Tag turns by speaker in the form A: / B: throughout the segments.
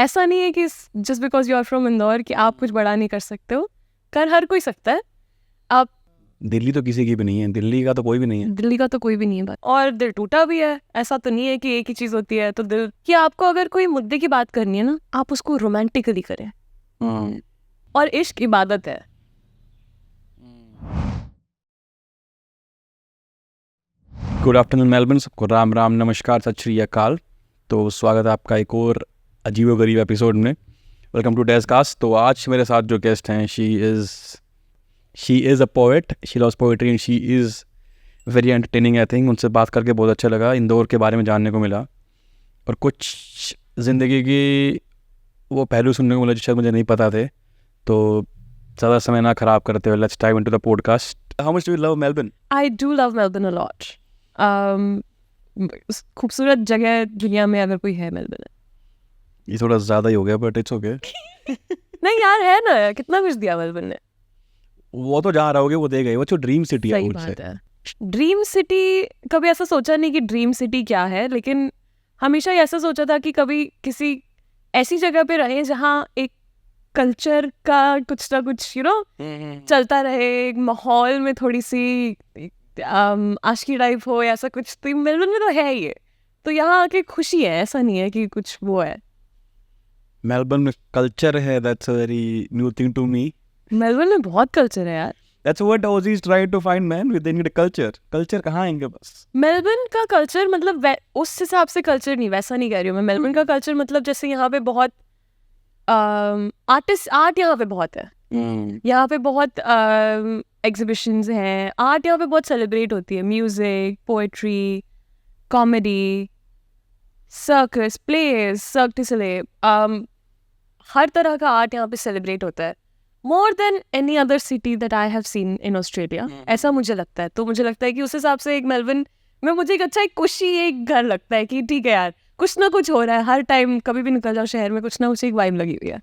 A: ऐसा नहीं है कि just because you are from Indore कि आप कुछ बड़ा नहीं कर सकते हो, कर हर कोई सकता है। आप
B: दिल्ली तो किसी की भी नहीं है, दिल्ली का तो कोई भी नहीं है।
A: दिल्ली का तो कोई भी नहीं है बात, और दिल टूटा भी है, ऐसा तो नहीं है कि एक ही चीज होती है। तो दिल कि आपको अगर कोई मुद्दे की बात करनी है ना, आप उसको रोमांटिकली करें, और इश्क इबादत है।
B: गुड आफ्टरनून मेलबर्न, सबको राम राम नमस्कार सत श्री अकाल। तो स्वागत है आपका एक और अजीबो गरीब एपिसोड में। Welcome to days cast. तो आज मेरे साथ जो गेस्ट हैं, she is a poet, she loves poetry and she is very entertaining. I think उनसे बात करके बहुत अच्छा लगा, इंदौर के बारे में जानने को मिला और कुछ ज़िंदगी की वो पहलू सुनने को मिला जो शायद मुझे नहीं पता थे। तो ज़्यादा समय ना ख़राब करते हुए let's dive into the podcast. How much do you love Melbourne?
A: I do love Melbourne a lot. खूबसूरत जगह दुनिया में अगर कोई है, मेलबर्न है।
B: ये थोड़ा ज़्यादा ही हो गया बट इट्स ओके।
A: नहीं यार, है ना, कितना कुछ दिया मेलबर्न ने।
B: वो तो जहाँ रहोगे वो देगा ही, वो जो ड्रीम सिटी है
A: सही
B: मुझसे।
A: बात है। ड्रीम सिटी, कभी ऐसा सोचा नहीं कि ड्रीम सिटी क्या है, लेकिन हमेशा ही ऐसा सोचा था कि कभी किसी ऐसी जगह पे रहे जहाँ एक कल्चर का कुछ ना कुछ चलता रहे, एक माहौल में थोड़ी सी आशिकी टाइप हो या ऐसा कुछ। तो मेलबर्न में तो है ये, तो यहाँ आके खुशी है, ऐसा नहीं है कि कुछ वो है।
B: मेलबर्न में कल्चर है, that's a very new thing to me.
A: Melbourne में बहुत कल्चर है यार।
B: That's what Aussies try to find, man, with they need a culture. Culture कहाँ आएंगे बस।
A: मेलबर्न का कल्चर मतलब उस हिसाब से कल्चर नहीं, वैसा नहीं कह रही हूँ मैं। मेलबर्न का कल्चर मतलब जैसे यहाँ पे बहुत आर्ट यहाँ पे बहुत है। यहाँ पे बहुत एग्जिबिशंस हैं, आर्ट यहाँ पे बहुत सेलिब्रेट होती है। Music, poetry, comedy, circus, plays, Cirque du Soleil, हर तरह का आर्ट यहाँ पे सेलिब्रेट होता है, more than any other city that I have seen in Australia. ऐसा मुझे लगता है। तो मुझे लगता है कि उस हिसाब से एक मेलबर्न में मुझे एक अच्छा, एक कुशी, एक घर लगता है कि ठीक है यार, कुछ ना कुछ हो रहा है हर टाइम। कभी भी निकल जाओ शहर में, कुछ ना कुछ एक वाइब लगी हुई है,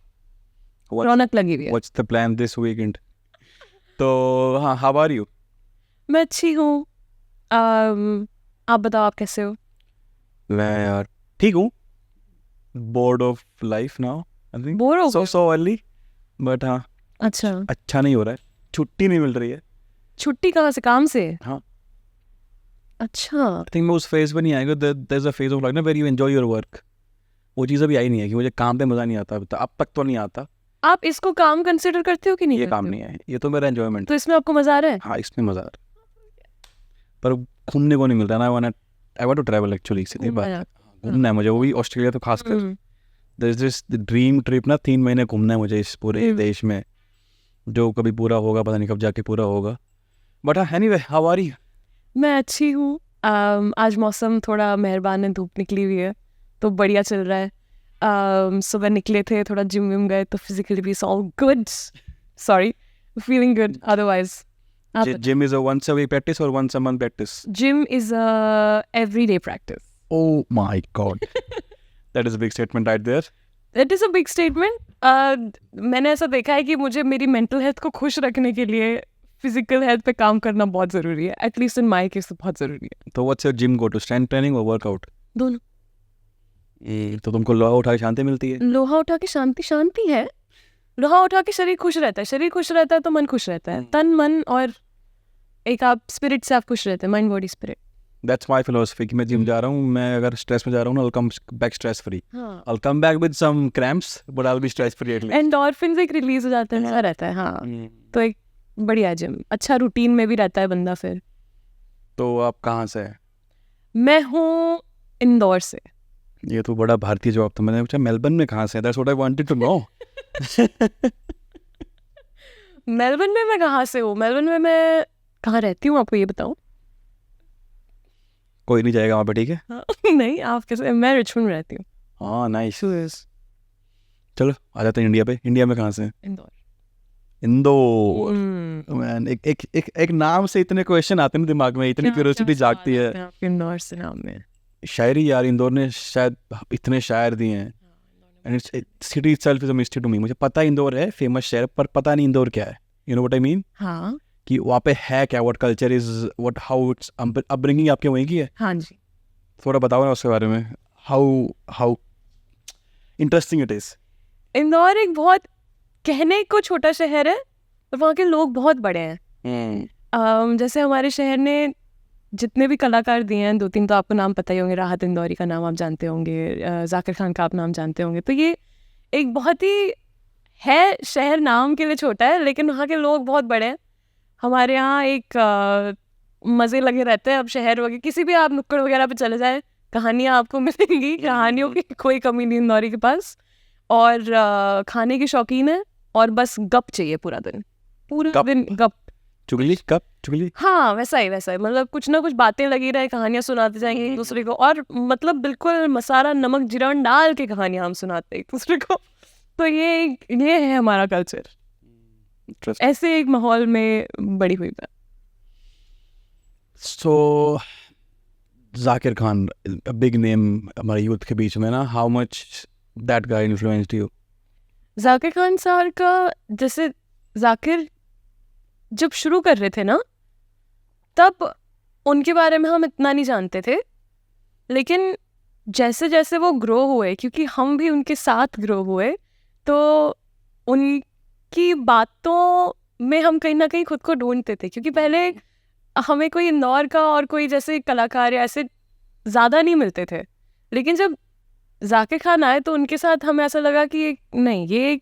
A: रौनक लगी हुई है।
B: What's the plan this weekend? तो हाँ, how are you?
A: मैं अच्छी हूँ। आप बताओ, आप कैसे हो?
B: मैं यार ठीक हूँ। Bored of life now, I think.
A: Bore हो गए?
B: So early, but हाँ, अच्छा नहीं हो रहा है। छुट्टी नहीं मिल रही है।
A: छुट्टी कहाँ से? काम से?
B: हाँ,
A: अच्छा।
B: I think मैं उस फेज पे नहीं आएगा। There's a phase of life ना where you enjoy your work. वो चीज़ अभी आई नहीं है कि मुझे काम पे मज़ा नहीं आता। अब तक तो नहीं आता।
A: आप इसको काम कंसिडर करते हो कि नहीं
B: ये
A: करते
B: काम
A: हो?
B: नहीं है, ये तो मेरा एंजॉयमेंट
A: तो
B: है।
A: इसमें आपको मजा आ रहा है?
B: हाँ, इसमें मज़ा आ रहा है, पर घूमने को नहीं मिल रहा ना। I want to travel actually, सीधी बात है। घूमना है मुझे, वो भी ऑस्ट्रेलिया तो खासकर। There is this dream trip ना, 3 महीने घूमना है मुझे इस पूरे देश में, जो कभी पूरा होगा पता नहीं कब जाके पूरा होगा। बट हाँ, एनीवे, हाउ आर यू?
A: मैं अच्छी हूँ। आज मौसम थोड़ा मेहरबान है, धूप निकली हुई है तो बढ़िया चल रहा है। सुबह निकले थे, थोड़ा जिम विम गए, तो फिजिकली भी all good. Sorry, feeling good otherwise.
B: Gym is a once a week practice or once a month practice?
A: Gym is a everyday practice.
B: Oh my god. That is a big statement right there.
A: It is a big statement. मैंने ऐसा देखा है कि मुझे मेरी mental health को खुश रखने के लिए फिजिकल हेल्थ पे काम करना बहुत ज़रूरी है। एटलीस्ट इन माई केस तो बहुत ज़रूरी है।
B: तो what's your gym go to, strength training or workout?
A: दोनों।
B: तो तुमको लोहा उठा के शांति मिलती है?
A: लोहा उठा के शांति है। लोहा उठा के शरीर खुश रहता है, शरीर खुश रहता है तो मन खुश रहता है। तन मन और एक आप स्पिरिट से आप खुश रहते हैं, mind body spirit.
B: That's my philosophy कि मैं जिम जा रहा हूँ, मैं अगर स्ट्रेस में जा रहा हूँ ना, I'll come back stress free. I'll come back with some cramps, but I'll be stress free at least.
A: Endorphins एक रिलीज हो जाता है, ऐसा रहता है। हाँ, तो एक बढ़िया जिम, अच्छा रूटीन में भी रहता है बंदा फिर।
B: तो आप कहाँ से हैं?
A: मैं हूँ इंदौर से।
B: ये तो बड़ा भारतीय जवाब था। मैंने पूछा मेलबर्न में कहाँ से है? That's what I wanted to know.
A: Melbourne में मैं कहाँ से हूँ? मेलबर्न में मैं कहाँ रहती हूँ आपको ये बताऊँ?
B: कोई नहीं जाएगा वहाँ पे, ठीक है?
A: हाँ, नहीं, आप कैसे? मैं रिचमंड में रहती हूँ।
B: हाँ, नाइस। चलो आ जाते हैं इंडिया पे। इंडिया में कहाँ से हैं? इंदौर। मैन, एक नाम से इतने क्वेश्चन आते हैं दिमाग में, इतनी क्यूरियोसिटी जागती है।
A: इंदौर से नाम में
B: शायरी यार, इंदौर ने शायद इतने शायर दिए हैं। And its city itself is a mystery to me. मुझे पता है इंदौर है फेमस शहर, पर पता नहीं इंदौर क्या है। You know what I mean?
A: हाँ
B: कि वहाँ पे है क्या, what culture is, what how it's upbringing आपके वहीं की है?
A: हाँ जी।
B: थोड़ा बताओ ना उसके बारे में। How interesting it is?
A: Indore एक बहुत कहने को छोटा शहर है और वहाँ के लोग बहुत बड़े हैं। जैसे हमारे शहर ने जितने भी कलाकार दिए हैं, 2-3 तो आपको नाम पता ही होंगे। राहत इंदौरी का नाम आप जानते होंगे, जाकिर खान का आप नाम जानते होंगे। तो ये एक बहुत ही है शहर नाम के लिए छोटा है, लेकिन वहाँ के लोग बहुत बड़े हैं। हमारे यहाँ एक मज़े लगे रहते हैं। अब शहर वगैरह किसी भी आप नुक्कड़ वगैरह पे चले जाए, कहानियाँ आपको मिलेंगी। कहानियों की कोई कमी नहीं इंदौरी के पास। और खाने के शौकीन है और बस गप चाहिए पूरा
B: गप?
A: दिन गप।
B: चुगली?
A: हाँ, वैसा ही मतलब कुछ ना कुछ बातें लगी रहे, कहानियां सुनाते जाएंगे एक दूसरे को। और मतलब बिल्कुल मसाला नमक जीरा डाल के कहानियां हम सुनाते हैं एक दूसरे को। तो ये है हमारा कल्चर। ऐसे एक माहौल में बड़ी हुई मैं।
B: So Zakir Khan, a big name हमारे यूथ के बीच में ना, how much that guy influenced you?
A: Zakir Khan sir का, जैसे जाकिर जब शुरू कर रहे थे ना, तब उनके बारे में हम इतना नहीं जानते थे। लेकिन जैसे जैसे वो ग्रो हुए, क्योंकि हम भी उनके साथ ग्रो हुए, तो उनकी बातों में हम कहीं ना कहीं खुद को ढूंढते थे। क्योंकि पहले हमें कोई इंदौर का और कोई जैसे कलाकार या ऐसे ज़्यादा नहीं मिलते थे। लेकिन जब जाकिर खान आए तो उनके साथ हमें ऐसा लगा कि नहीं, ये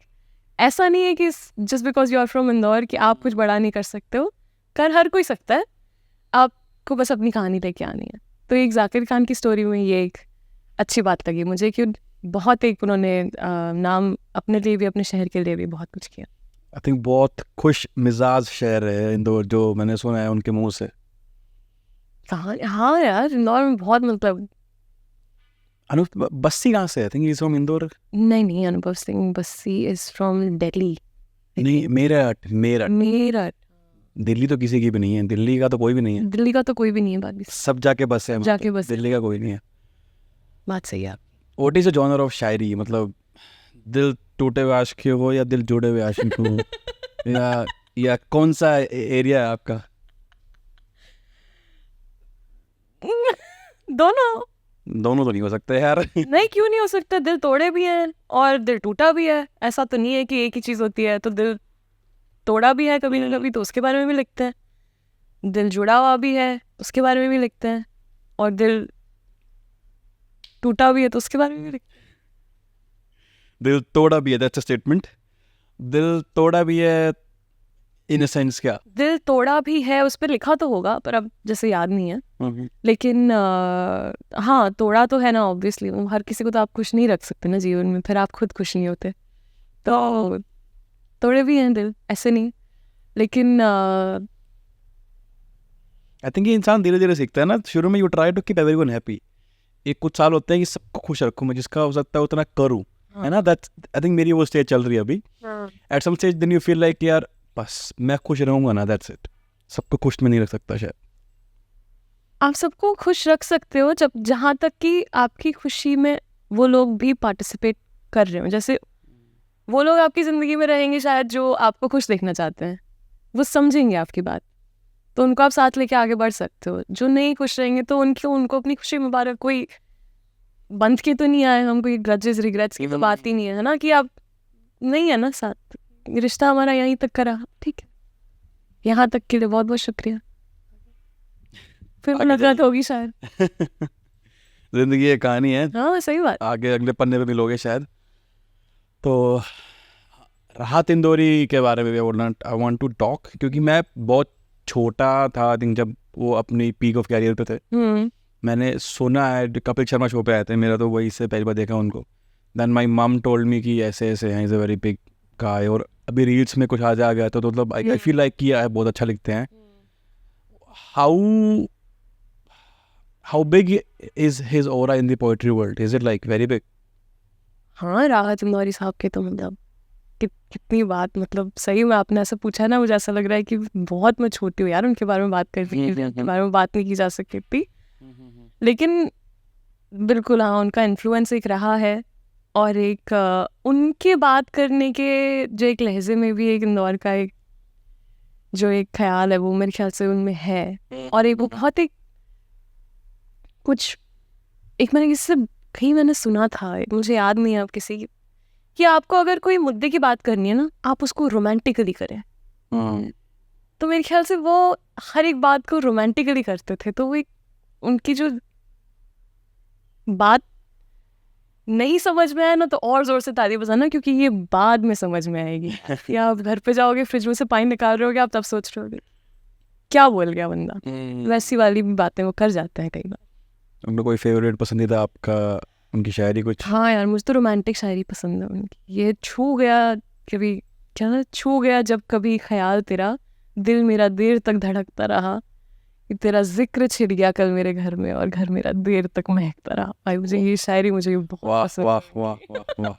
A: ऐसा नहीं है कि just because you are from Indore कि आप कुछ बड़ा नहीं कर सकते हो। कर हर कोई सकता है, आपको बस अपनी कहानी लेके आनी है। तो एक जाकिर खान की स्टोरी में ये एक अच्छी बात लगी मुझे कि बहुत एक उन्होंने नाम अपने लिए भी अपने शहर के लिए भी बहुत कुछ किया।
B: आई थिंक बहुत खुश मिजाज शहर है इंदौर, जो मैंने सुना है उनके मुंह से।
A: कहाँ? हाँ यार, इंदौर में बहुत मतलब।
B: अनूप बस्सी कहाँ से? I think is from Indore.
A: नहीं, अनुभव सिंह बस्सी इज फ्रॉम दिल्ली।
B: नहीं, मेरठ। दिल्ली तो किसी की भी नहीं है, दिल्ली का तो कोई भी नहीं है।
A: दिल्ली का तो कोई भी नहीं है, बात भी
B: सब जाके बस है,
A: जाके बस।
B: दिल्ली का कोई नहीं है।
A: बात सही है।
B: What is a genre of shayari? मतलब दिल टूटे हुए आशिकी हो या दिल जुड़े हुए आशिक हो, या कौन सा एरिया है आपका? दोनों तो नहीं हो सकते यार।
A: नहीं, क्यों नहीं हो सकता? दिल तोड़े भी हैं और दिल टूटा भी है। ऐसा तो नहीं है कि एक ही चीज होती है। तो दिल तोड़ा भी है कभी ना कभी, तो उसके बारे में भी लिखते हैं। दिल जुड़ा हुआ भी है, उसके बारे में भी लिखते हैं। और दिल टूटा भी है तो उसके बारे में भी लिखते हैं।
B: दिल तोड़ा भी है, दैट्स अ स्टेटमेंट। दिल तोड़ा भी है इन अ सेंस क्या?
A: दिल तोड़ा भी है, उस पर लिखा तो होगा, पर अब जैसे याद नहीं है। लेकिन हाँ, तोड़ा तो है ना, ऑब्वियसली। हर किसी को तो आप खुश नहीं रख सकते ना जीवन में, फिर आप खुद खुश नहीं होते। तो तोड़े भी हैं दिल, ऐसे नहीं। लेकिन
B: आई थिंक ये इंसान धीरे धीरे सीखता है ना। शुरू में you try to keep everyone happy. एक कुछ साल होते हैं कि सबको खुश रखूं मैं, जिसका हो सकता है उतना करूं, है ना। दैट्स, आई थिंक मेरी वो स्टेज चल रही है अभी। At some stage then you feel like यार बस मैं खुश रहूंगा ना, दैट्स इट। सबको खुश में नहीं रख सकता शायद।
A: आप सबको खुश रख सकते हो जब जहाँ तक कि आपकी खुशी में वो लोग भी पार्टिसिपेट कर रहे हो। जैसे वो लोग आपकी ज़िंदगी में रहेंगे शायद जो आपको खुश देखना चाहते हैं, वो समझेंगे आपकी बात, तो उनको आप साथ लेके आगे बढ़ सकते हो। जो नहीं खुश रहेंगे तो उनको अपनी खुशी मुबारक, कोई बंध के तो नहीं आए हम, कोई ग्रजेस रिग्रेट्स की तो बात ही नहीं है ना, कि आप नहीं है ना साथ। रिश्ता हमारा यहीं तक का रहा, ठीक है। यहाँ तक के लिए बहुत बहुत शुक्रिया। फिर मुलाकात होगी शायद।
B: जिंदगी एक कहानी है।
A: हाँ, सही बात।
B: आगे अगले पन्ने पे मिलोगे शायद। तो राहत इंदौरी के बारे में आई वांट टू टॉक, क्योंकि मैं बहुत छोटा था आई थिंक जब वो अपनी पीक ऑफ कैरियर पे थे। मैंने सुना है, कपिल शर्मा शो पे आए थे, मेरा तो वही से पहली बार देखा उनको। देन माई मम टोल्ड मी कि ऐसे ऐसे हैं, is a very big guy. और अभी रील्स में कुछ आ गया तो मतलब आई फील लाइक कि बहुत अच्छा लिखते हैं। How big is his aura in the poetry world? Is it like very big?
A: हाँ, राहत इंदौरी साहब के तो मतलब कितनी बात, मतलब सही में आपने ऐसा पूछा ना, मुझे ऐसा लग रहा है कि बहुत मैं छोटी हूँ यार उनके बारे में बात करने के लिए। उनके बारे में बात नहीं की जा सकती थी, लेकिन बिल्कुल हाँ, उनका इन्फ्लुएंस एक रहा है। और एक उनके बात करने के जो एक लहजे में भी एक इंदौर का एक जो एक ख्याल है, वो मेरे ख्याल से उनमें है। और एक वो बहुत एक कुछ एक मैंने इससे कहीं मैंने सुना था, मुझे याद नहीं है अब किसी की, कि आपको अगर कोई मुद्दे की बात करनी है ना, आप उसको रोमांटिकली करें। तो मेरे ख्याल से वो हर एक बात को रोमांटिकली करते थे, तो वो उनकी जो बात नहीं समझ में आया ना, तो और जोर से ताली बजाना, क्योंकि ये बाद में समझ में आएगी। या आप घर पे जाओगे, फ्रिज में से पानी निकाल रहे होगे, आप तब सोच रहे होगे क्या बोल गया बंदा। वैसी वाली भी बातें वो कर जाते हैं कई बार।
B: उनका कोई फेवरेट पसंदीदा आपका उनकी शायरी कुछ?
A: हाँ यार, मुझे तो रोमांटिक शायरी पसंद है उनकी। ये छू गया कभी, क्या ना, छू गया जब कभी ख्याल तेरा, दिल मेरा देर तक धड़कता रहा, तेरा जिक्र छिड़ गया कल मेरे घर में, और घर मेरा देर तक महकता रहा। भाई मुझे ये शायरी मुझे बहुत
B: वाह
A: पसंद
B: वाह वाह वाह वाह।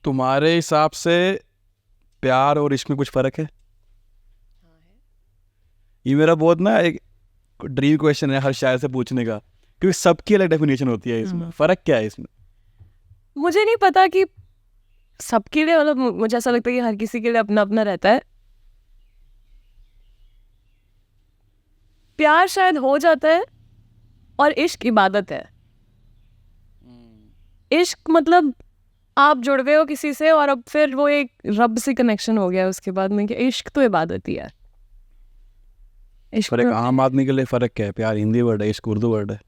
B: तुम्हारे हिसाब से प्यार और इश्क में कुछ फर्क है? ये मेरा बहुत ना एक ड्रीम क्वेश्चन है हर शायर से पूछने का, क्योंकि सबकी अलग डेफिनेशन होती है इसमें। फर्क क्या है इसमें?
A: मुझे नहीं पता कि सबके लिए, मतलब मुझे ऐसा लगता है कि हर किसी के लिए अपना अपना रहता है। प्यार शायद हो जाता है, और इश्क इबादत है। इश्क मतलब आप जुड़ गए हो किसी से, और अब फिर वो एक रब से कनेक्शन हो गया उसके बाद में, कि इश्क तो इबादत ही है। इश्क
B: पर एक
A: तो
B: आम आदमी के लिए फर्क क्या है? प्यार हिंदी वर्ड है, इश्क उर्दू वर्ड है।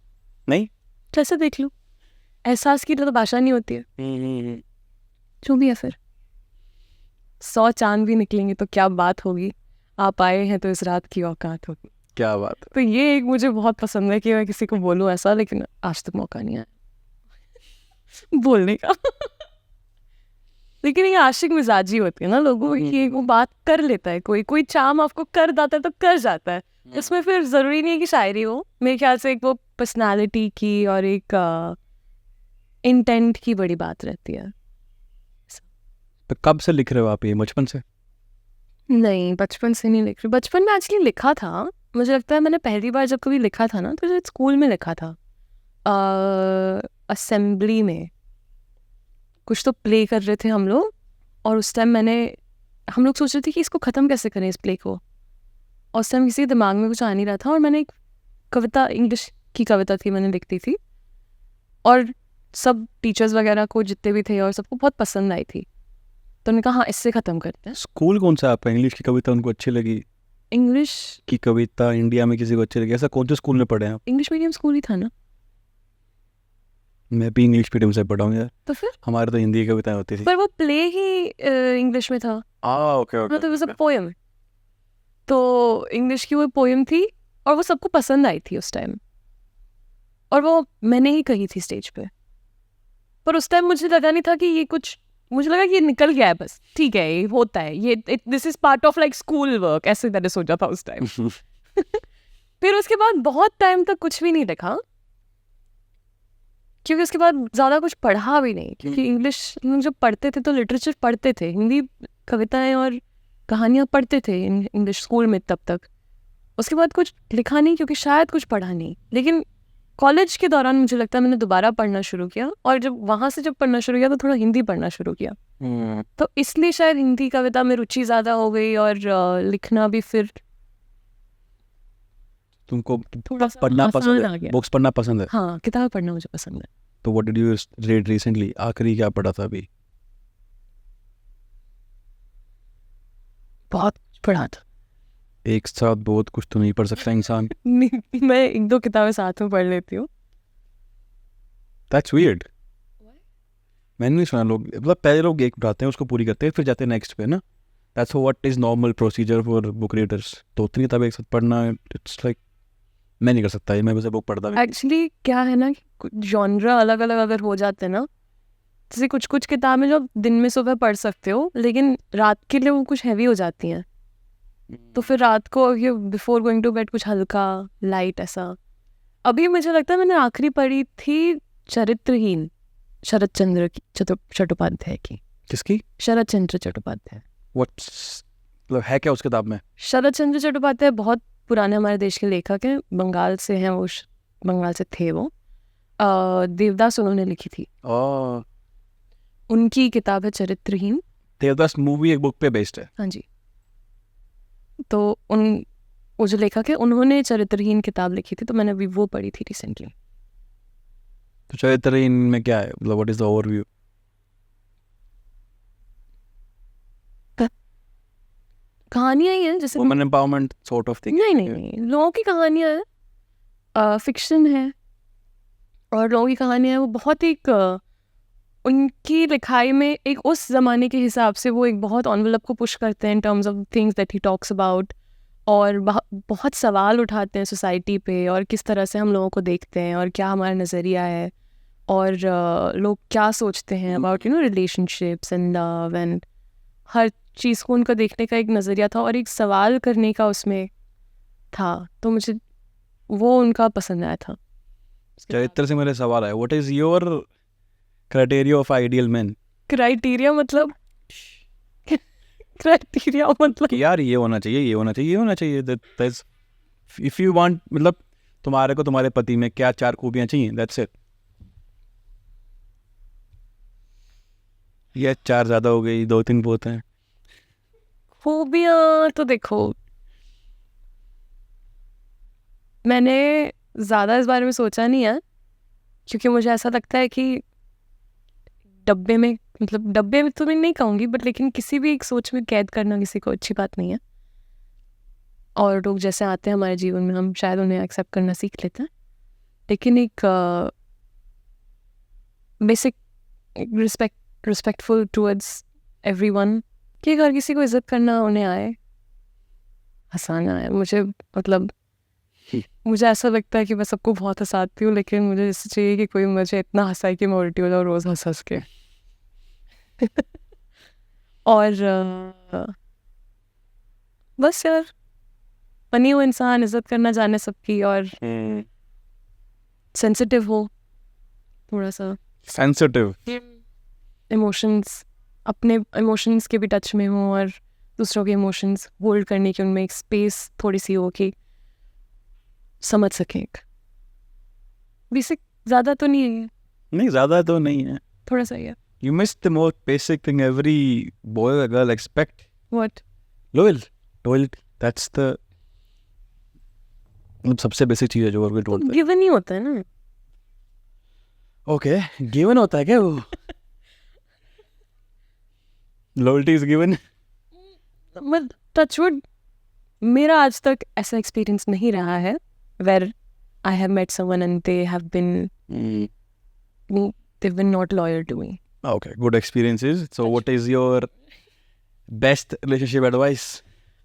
B: नहीं,
A: कैसे देख लूं, एहसास की तो भाषा नहीं होती है। जो भी है, फिर 100 चांद भी निकलेंगे तो क्या बात होगी, आप आए हैं तो इस रात की औकात होगी।
B: क्या बात है।
A: तो ये एक मुझे बहुत पसंद है कि मैं किसी को बोलूं ऐसा, लेकिन आज तक मौका नहीं आया बोलने का। लेकिन ये आशिक मिजाजी होती है ना लोगों की, वो बात कर लेता है, कोई कोई चाम आपको कर जाता है तो कर जाता है। इसमें फिर जरूरी नहीं है कि शायरी हो। मेरे ख्याल से एक वो पर्सनालिटी की और एक इंटेंट की बड़ी बात रहती है।
B: तो कब से लिख रहे हो आप ये? बचपन से?
A: नहीं, बचपन से नहीं लिख रही। बचपन में एक्चुअली लिखा था, मुझे लगता है मैंने पहली बार जब कभी लिखा था ना, तो शायद स्कूल में लिखा था, असेंबली में कुछ तो प्ले कर रहे थे हम लोग, और उस टाइम हम लोग सोच रहे थे कि इसको ख़त्म कैसे करें, इस प्ले को। और उस टाइम किसी के दिमाग में कुछ आ नहीं रहा था, और मैंने एक कविता, इंग्लिश की कविता थी, मैंने लिखती थी, और सब टीचर्स वगैरह को जितने भी थे और सबको बहुत पसंद आई थी। तो उन्होंने कहा हाँ, इससे ख़त्म करते हैं।
B: स्कूल कौन सा आपका? इंग्लिश की कविता उनको अच्छी लगी?
A: इंग्लिश
B: की कविता इंडिया में किसी को अच्छी लगी? ऐसा कौन से स्कूल में पढ़े हैं आप?
A: इंग्लिश मीडियम स्कूल ही था ना।
B: मैं भी इंग्लिश मीडियम से पढ़ा हूँ यार।
A: तो फिर
B: हमारे तो हिंदी की कविताएं होती थी।
A: पर वो प्ले ही इंग्लिश में था।
B: ओके
A: मतलब it was a poem। तो इंग्लिश की वो पोएम थी, और वो सबको पसंद आई थी उस टाइम, और वो मैंने ही कही थी स्टेज पे। पर उस टाइम मुझे लगा नहीं था कि ये कुछ, मुझे लगा कि ये निकल गया है, बस ठीक है, ये होता है, ये this is part of like school work, ऐसे मैंने सोचा था उस टाइम। फिर उसके बाद बहुत टाइम तक कुछ भी नहीं लिखा, क्योंकि उसके बाद ज़्यादा कुछ पढ़ा भी नहीं, क्योंकि इंग्लिश जब पढ़ते थे तो लिटरेचर पढ़ते थे, हिंदी कविताएं और कहानियाँ पढ़ते थे इंग्लिश स्कूल में तब तक। उसके बाद कुछ लिखा नहीं, क्योंकि शायद कुछ पढ़ा नहीं। लेकिन कॉलेज के दौरान मुझे लगता है मैंने दोबारा पढ़ना शुरू किया, और जब वहाँ से जब पढ़ना शुरू किया तो थोड़ा हिंदी पढ़ना शुरू किया। तो इसलिए शायद हिंदी कविता में रुचि ज़्यादा हो गई, और लिखना भी फिर
B: तुमको
A: थोड़ा सा
B: पढ़ना
A: आसान
B: पसंद
A: आ
B: है?
A: गया।
B: बुक्स पढ़ना पसंद है?
A: हाँ, किताब पढ़ना मुझे पसंद है।
B: तो what did you read recently? आखिरी क्या पढ़ा था अभी?
A: बहुत कुछ पढ़ा था।
B: एक साथ बहुत कुछ तो नहीं पढ़ सकता इंसान।
A: नहीं, मैं 1-2 किताबें साथ में पढ़ लेती हूँ।
B: That's weird. मैंने नहीं सुना लोग, मतलब पहले लोग एक पढ़ाते हैं, उसको पूरी करते हैं, फिर जाते हैं नेक्स्ट पे ना। That's what is normal procedure for book readers. तो उतनी किताबें एक साथ पढ़ना, इट्स लाइक मैं नहीं कर सकता ये। मैं वैसे बुक पढ़ता भी।
A: एक्चुअली क्या है ना, कि जॉनरा अलग अलग अगर हो जाते हैं ना, जैसे कुछ कुछ किताबें जो दिन में सुबह पढ़ सकते हो, लेकिन रात के लिए वो कुछ हैवी हो जाती हैं। तो फिर रात को ये बिफोर गोइंग टू बेड कुछ हल्का लाइट ऐसा। अभी मुझे लगता है मैंने आखिरी पढ़ी थी चरित्रहीन, शरद चंद्र चट्टोपाध्याय की।
B: किसकी?
A: शरद चंद्र चट्टोपाध्याय।
B: व्हाट्स मतलब है क्या उस किताब में?
A: शरद चंद्र चट्टोपाध्याय बहुत पुराने हमारे देश के लेखक हैं, बंगाल से हैं वो, बंगाल से थे वो। देवदास उन्होंने लिखी थी,
B: ओह,
A: उनकी किताब है चरित्रहीन।
B: देवदास मूवी एक बुक पे बेस्ड है।
A: हाँ जी। तो वो जो लेखक है उन्होंने चरित्रहीन किताब लिखी थी, तो मैंने अभी वो पढ़ी थी रिसेंटली।
B: तो चरित्रहीन में क्या है, मतलब व्हाट इज द ओवरव्यू?
A: कहानियाँ ही हैं, जैसे
B: women empowerment sort of thing?
A: नहीं, लोगों की कहानियाँ हैं, फिक्शन है, और लोगों की कहानियाँ हैं वो बहुत एक उनकी लिखाई में एक उस ज़माने के हिसाब से वो एक बहुत एनवेलप को पुश करते हैं in terms of things that he talks about, और बहुत सवाल उठाते हैं सोसाइटी पे, और किस तरह से हम लोगों को देखते हैं, और क्या हमारा नज़रिया है, और लोग क्या सोचते हैं about relationships and love and हर चीज़ को उनका देखने का एक नज़रिया था, और एक सवाल करने का उसमें था, तो मुझे वो उनका पसंद आया था।
B: चरित्र से मेरे सवाल है, what is your criteria of ideal man?
A: Criteria मतलब क्राइटेरिया मतलब
B: कि यार ये होना चाहिए, ये होना चाहिए, ये होना चाहिए, दैट्स इफ यू वांट, मतलब तुम्हारे को तुम्हारे पति में क्या 4 खूबियां चाहिए, दैट्स इट। ये 4 ज़्यादा हो गई, 2-3 बहुत हैं।
A: खूबियाँ तो देखो, मैंने ज़्यादा इस बारे में सोचा नहीं है, क्योंकि मुझे ऐसा लगता है कि डब्बे में, मतलब डब्बे में तो मैं नहीं कहूँगी, बट लेकिन किसी भी एक सोच में कैद करना किसी को अच्छी बात नहीं है, और लोग जैसे आते हैं हमारे जीवन में हम शायद उन्हें एक्सेप्ट करना सीख लेते हैं, लेकिन एक बेसिक रिस्पेक्टफुल टूवर्ड्स एवरीवन, कि अगर किसी को इज्जत करना उन्हें आए, हंसाना है, मुझे मतलब मुझे ऐसा लगता है कि मैं सबको बहुत हंसाती हूँ, लेकिन मुझे इससे चाहिए कि कोई मुझे इतना हंसाए कि मैं उल्टी हो जाऊँ रोज़ हंस हंस के। और बस यार, फनी हो इंसान, इज्जत करना जाने सबकी, और सेंसिटिव हो, थोड़ा सा
B: सेंसिटिव,
A: इमोशंस, अपने इमोशंस के भी टच में हो, और दूसरों के इमोशंस होल्ड करने की उनमें एक स्पेस थोड़ी सी हो कि समझ सकें। बेसिक, ज़्यादा तो नहीं है,
B: नहीं ज़्यादा तो नहीं है,
A: थोड़ा सा ही है।
B: You missed the most basic thing every boy or girl expect.
A: What?
B: Loyalty. That's the मतलब सबसे बेसिक चीज़ है जो और कोई ढूंढता है।
A: गिवन ही होता है ना।
B: ओके, गिवन होता है क्या वो? Loyalty is given.
A: मतलब टचवुड, मेरा आज तक ऐसा एक्सपीरियंस नहीं रहा है where I have met someone and they have been not loyal to me.
B: Okay, good experiences. So what is your best relationship advice?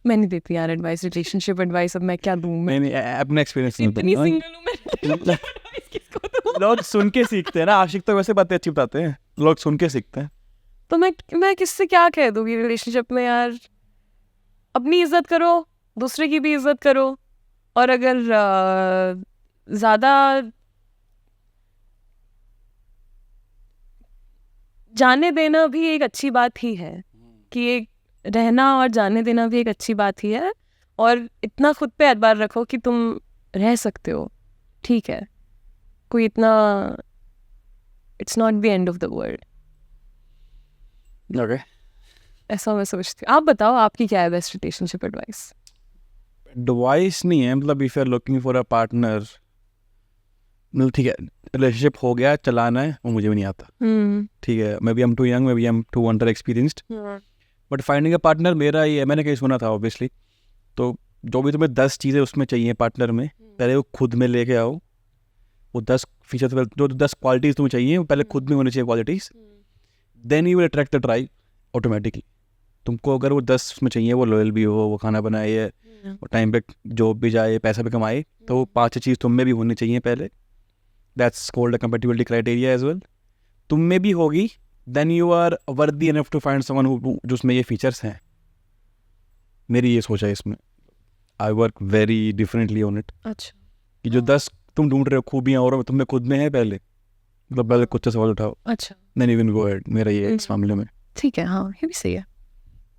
A: मैं नहीं देती यार एडवाइस, रिलेशनशिप एडवाइस, अब मैं क्या दूँ? मैं
B: नहीं अपने एक्सपीरियंस नहीं
A: इतनी
B: बताऊं।
A: सिंगल हूँ, मैं advice किसको दूँ?
B: लोग सुन के सीखते हैं ना, आशिक तो वैसे बातें अच्छी बताते हैं, लोग सुन के सीखते हैं।
A: तो मैं किससे क्या कह दूँगी रिलेशनशिप में यार? अपनी इज्जत करो, दूसरे की भी इज्जत करो, और अगर ज़्यादा जाने देना भी एक अच्छी बात ही है, कि एक रहना और जाने देना भी एक अच्छी बात ही है, और इतना खुद पे एतबार रखो कि तुम रह सकते हो, ठीक है, कोई इतना, it's not the end of the world.
B: Okay.
A: ऐसा मैं सोचती हूँ। आप बताओ, आपकी क्या है बेस्ट रिलेशनशिप एडवाइस?
B: एडवाइस नहीं है, मतलब if you are looking for a partner, मतलब ठीक है, रिलेशनशिप हो गया, चलाना है, वो मुझे भी नहीं आता, ठीक है, maybe I am too young, maybe I am too under experienced, but finding a partner मेरा ये है, मैंने कहीं सुना था ऑब्वियसली, तो जो भी तुम्हें 10 चीज़ें उसमें चाहिए पार्टनर में, पहले वो खुद में लेके आओ, वो 10 फीचर, जो 10 क्वालिटीज़ तुम्हें चाहिए वो पहले खुद में होनी चाहिए qualities, then you will attract the tribe automatically. तुमको अगर वो 10 उसमें चाहिए, वो लॉयल भी हो, वो खाना बनाए, वो टाइम पे जॉब भी जाए, पैसा भी कमाए, तो वो 5 चीज़ तुम में भी होनी चाहिए पहले, that's called a compatibility criteria as well. तुम में भी होगी, then you are worthy enough to find someone who जो उसमें ये फीचर्स हैं। मेरी ये सोच है इसमें, I work very differently on it.
A: अच्छा,
B: कि जो 10 तुम ढूंढ रहे हो खूबियाँ और तुम में खुद में है पहले, मतलब पहले खुद से सवाल उठाओ,
A: अच्छा,
B: then you can go ahead. मेरा ये इस मामले में
A: ठीक है, हाँ, ये भी सही है।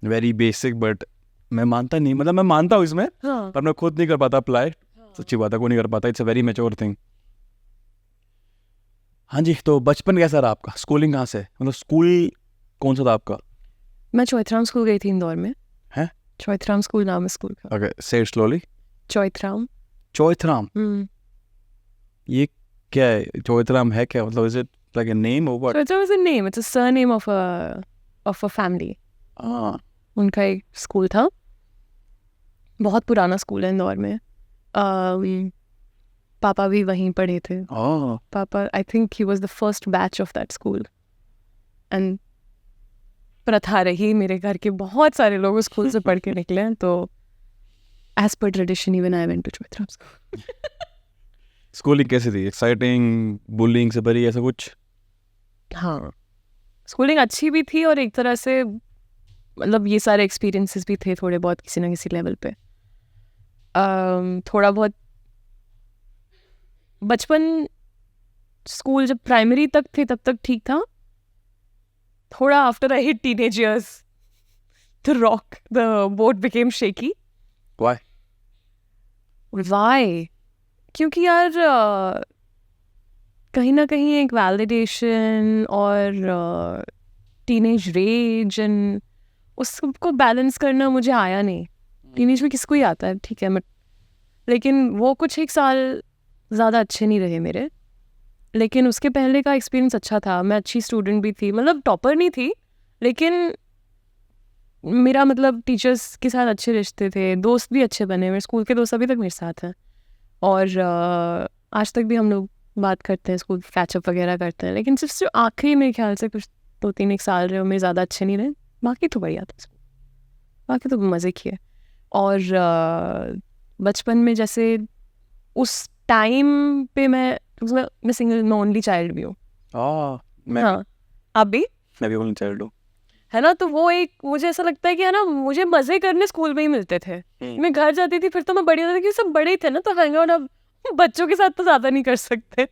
B: वेरी बेसिक, बट मैं मानता नहीं, मतलब मैं मानता हूँ इसमें,
A: हाँ,
B: पर मैं खुद नहीं कर पाता अप्लाई। सच्ची बात है, कोई नहीं कर पाता, it's a very mature thing. हाँ जी, तो बचपन कैसा रहा आपका? स्कूलिंग कहाँ से, मतलब स्कूल कौन सा था आपका?
A: मैं चौथराम स्कूल गई थी इंदौर में।
B: हैं?
A: चौथराम स्कूल नाम है स्कूल का।
B: ओके, से इट स्लोली।
A: चौथराम.
B: चौथराम. ये क्या है? चौथराम है क्या? मतलब is it like a name और what?
A: Chauthram is a name. It's a surname of a family.
B: हाँ.
A: उनका एक स्कूल था, बहुत पुराना स्कूल है इंदौर में. पापा भी वहीं पढ़े थे.
B: Oh.
A: पापा, I think he was the first batch of that school. And प्रथा रही, मेरे घर के बहुत सारे लोग उस स्कूल से पढ़ के निकले हैं. तो as per tradition even I went to Choithram school.
B: Schooling कैसी थी? एक्साइटिंग, बुलिंग से भरी, ऐसा कुछ?
A: हाँ, स्कूलिंग अच्छी भी थी और एक तरह से मतलब ये सारे एक्सपीरियंसेस भी थे थोड़े बहुत किसी ना किसी लेवल पे. थोड़ा बहुत बचपन, स्कूल जब प्राइमरी तक थे तब तक ठीक था. थोड़ा after I hit teenage years the boat became shaky.
B: Why?
A: Why? क्योंकि यार कहीं ना कहीं एक वैलिडेशन और टीनेज रेज एंड उसको बैलेंस करना मुझे आया नहीं. टीनेज में किसको ही आता है, ठीक है, बट लेकिन वो कुछ एक साल ज़्यादा अच्छे नहीं रहे मेरे. लेकिन उसके पहले का एक्सपीरियंस अच्छा था. मैं अच्छी स्टूडेंट भी थी, मतलब टॉपर नहीं थी, लेकिन मेरा मतलब टीचर्स के साथ अच्छे रिश्ते थे, दोस्त भी अच्छे बने. मेरे स्कूल के दोस्त अभी तक मेरे साथ हैं और आज तक भी हम लोग बात करते हैं, स्कूल कैचअप वगैरह करते हैं. लेकिन सिर्फ जो आखिरी मेरे ख्याल से कुछ 2-3 साल रहे मेरे ज़्यादा अच्छे नहीं रहे. बाकी तो बढ़िया था, बाकी तो मज़े किए. और बचपन में जैसे उस टाइम पे मैं सिंगल, मैं ओनली चाइल्ड भी हूँ. हाँ, आप भी?
B: मैं भी ओनली चाइल्ड हूँ.
A: है ना. तो वो एक मुझे ऐसा लगता है कि है ना, मुझे मज़े करने स्कूल में ही मिलते थे. मैं घर जाती थी फिर तो मैं बड़ी होती थी, क्योंकि सब बड़े थे ना, तो हैंग आउट अब बच्चों के साथ तो ज़्यादा नहीं कर सकते.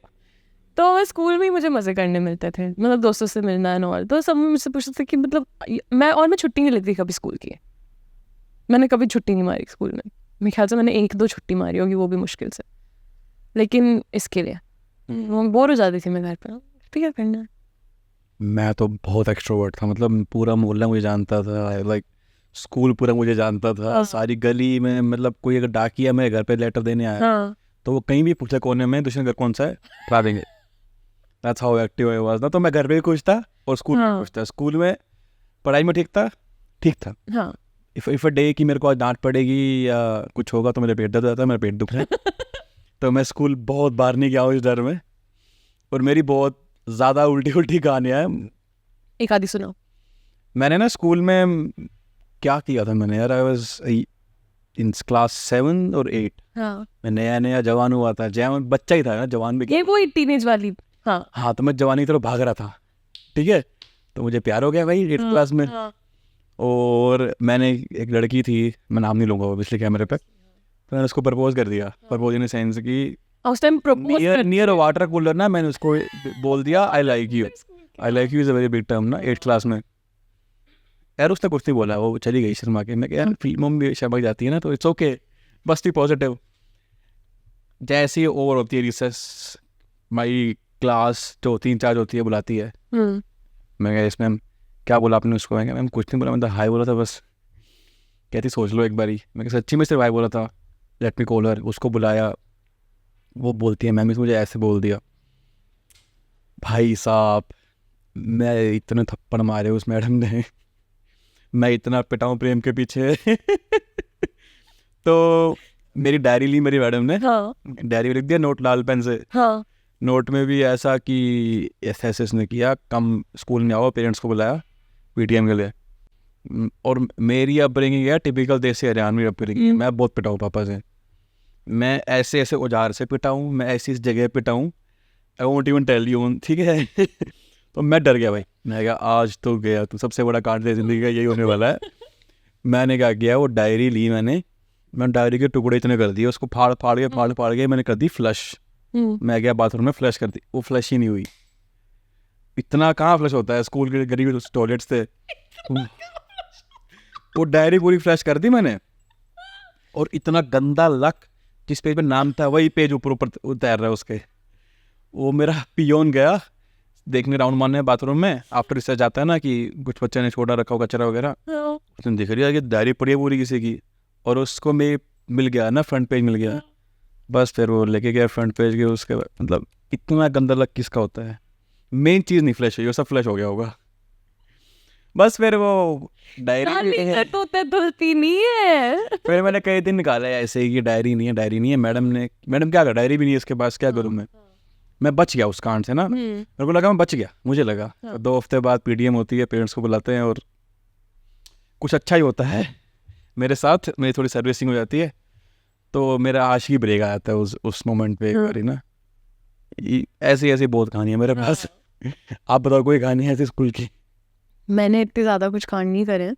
A: तो मैं स्कूल में ही मुझे मज़े करने मिलते थे, मतलब दोस्तों से मिलना एंड ऑल. तो सब मुझसे पूछते थे कि मतलब मैं छुट्टी नहीं लेती कभी स्कूल की. मैंने कभी छुट्टी नहीं मारी स्कूल में. मेरे ख्याल से मैंने 1-2 छुट्टी मारी होगी, वो भी मुश्किल से. लेकिन इसके लिए बोर हो जाती थी मैं घर पर. ठीक है, करना.
B: मैं तो बहुत एक्सट्रोवर्ट था, मतलब पूरा मोहल्ला मुझे जानता था, लाइक स्कूल पूरा मुझे जानता था. सारी गली में, मतलब कोई अगर डाकिया मेरे घर पे लेटर देने आया तो वो कहीं भी पूछे कोने में दूसरे घर कौन सा है, करा देंगे. That's how active I was ना. तो मैं घर पे भी खुश था और स्कूल में भी खुश था. स्कूल में पढ़ाई में ठीक था.
A: हाँ.
B: इफ अ डे कि मेरे को आज डांट पड़ेगी या कुछ होगा तो मेरे पेट दर्द रहता है, मेरा पेट दुख रहा है. तो मैं स्कूल बहुत बार नहीं गया हूँ इस डर में. और मेरी बहुत ज़्यादा उल्टी कहानियाँ हैं.
A: एक आधी सुनाओ.
B: मैंने ना स्कूल में क्या किया था मैंने यार, आई वाज इन क्लास 7 और 8.
A: हाँ.
B: मैं नया जवान हुआ था, जवान बच्चा ही था ना, जवान भी.
A: ये वो टीनेज वाली.
B: हाँ, तो मैं जवानी की तरफ भाग रहा था. ठीक है, तो मुझे प्यार हो गया भाई 8th क्लास में. और मैंने एक लड़की थी, मैं नाम नहीं लूँगा ऑब्वियसली कैमरे पे, तो मैंने उसको प्रपोज कर दिया. प्रपोज इन सेंस कि
A: उस time
B: near a water cooler ना, मैंने उसको बोल दिया I like you. I like you is a very big term ना 8th क्लास में. यार उसने कुछ नहीं बोला, वो चली गई शर्मा के. मैं क्या यार, फिल्मों में भी शर्मा जाती है ना, तो इट्स ओके, बस भी पॉजिटिव. जैसे ही ओवर होती है रिसेस, माई क्लास जो 3-4 होती है बुलाती है. मैं क्या इसमें क्या बोला आपने उसको? मैं क्या मैम कुछ नहीं बोला, मैं तो हाई बोला था बस. कहती सोच लो एक बारी. मैं सच्ची में सिर्फ हाई बोला था, लेट मी कॉल हर. उसको बुलाया, वो बोलती है मैम इसने मुझे ऐसे बोल दिया. भाई साहब, मैं इतने थप्पड़ मारे उस मैडम ने, मैं इतना पिटाऊँ प्रेम के पीछे. तो मेरी डायरी ली मेरी मैडम ने. डायरी में लिख दिया नोट लाल पेन से. नोट में भी ऐसा कि ऐसे इसने किया, कम स्कूल में आओ, पेरेंट्स को बुलाया पीटीएम के लिए. और मेरी अपब्रिंगिंग है टिपिकल देसी हरियाणवी अपब्रिंगिंग. मैं बहुत पिटा हूँ पापा से. मैं ऐसे औजार से पिटा हूँ, मैं ऐसी जगह पिटा हूँ, I won't even tell you. ठीक है. तो मैं डर गया भाई. मैं कहा आज तो गया, तो सबसे बड़ा कांड दे जिंदगी का यही होने वाला है. मैंने क्या किया, वो डायरी ली मैंने डायरी के टुकड़े इतने कर दिए, उसको फाड़ के मैंने कर दी फ्लश. मैं गया बाथरूम में, फ्लश कर दी, वो फ्लश ही नहीं हुई. इतना कहाँ फ्लश होता है, स्कूल के गरीब टॉयलेट्स थे. वो डायरी पूरी फ्लश कर दी मैंने. और इतना गंदा लक, जिस पेज पे नाम था वही पेज ऊपर तैर रहा है उसके. वो मेरा पियोन गया देखने, राउंड मारने बाथरूम में. आफ्टर रिसर्च जाता है ना कि कुछ बच्चे ने छोटा रखा हो कचरा वगैरह, उसने देख लिया कि डायरी पड़ी है पूरी किसी की. और उसको मेरी मिल गया ना, फ्रंट पेज मिल गया, बस फिर वो लेके गया फ्रंट पेज के। उसके बाद मतलब इतना गंदा लग किसका होता है, मेन चीज़ नहीं फ्लैश हुई, वो सब फ्लैश हो गया होगा। बस फिर वो डायरी
A: तो धुलती नहीं है।
B: फिर मैंने कई दिन निकाला है ऐसे ही कि डायरी नहीं है। मैडम क्या कर, डायरी भी नहीं है इसके पास, क्या करूँ मैं बच गया उस कांड से ना। मेरे को लगा मैं बच गया, मुझे लगा। 2 हफ्ते बाद पीटीएम होती है, पेरेंट्स को बुलाते हैं और कुछ अच्छा ही होता है मेरे साथ। मेरी थोड़ी सर्विसिंग हो जाती है तो मेरा आशिकी ब्रेक आ जाता है उस मोमेंट पे। करी ना, ऐसी बहुत कहानियाँ मेरे पास। आप बताओ कोई कहानी है ऐसी स्कूल की?
A: मैंने इतने ज़्यादा कुछ कांड नहीं करे।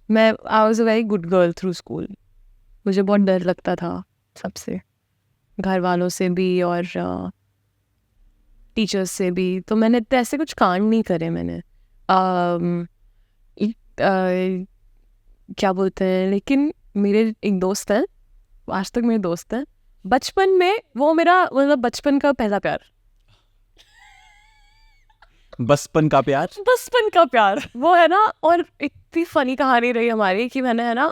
A: मैं I was a very good girl through school. मुझे बहुत डर लगता था सबसे, घर वालों से भी और टीचर्स से भी। तो मैंने इतने ऐसे कुछ कांड नहीं करे मैंने। क्या बोलते हैं, लेकिन मेरे एक दोस्त हैं, आज तक मेरे दोस्त हैं। बचपन में वो मेरा मतलब बचपन का पहला प्यार,
B: बचपन का प्यार
A: वो है ना। और इतनी फनी कहानी रही हमारी कि मैंने है ना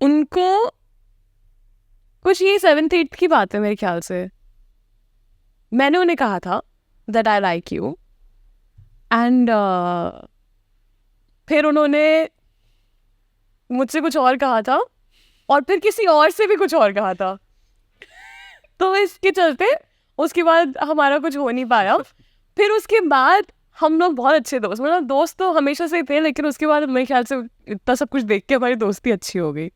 A: उनको, कुछ ये 7th 8th की बात है मेरे ख्याल से, मैंने उन्हें कहा था that I like you and फिर उन्होंने मुझसे कुछ और कहा था और फिर किसी और से भी कुछ और कहा था। तो इसके चलते उसके बाद हमारा कुछ हो नहीं पाया। फिर उसके बाद हम लोग बहुत अच्छे दोस्त, मतलब दोस्त तो हमेशा से थे, लेकिन उसके बाद मेरे ख्याल से इतना सब कुछ देख के हमारी दोस्ती अच्छी हो गई।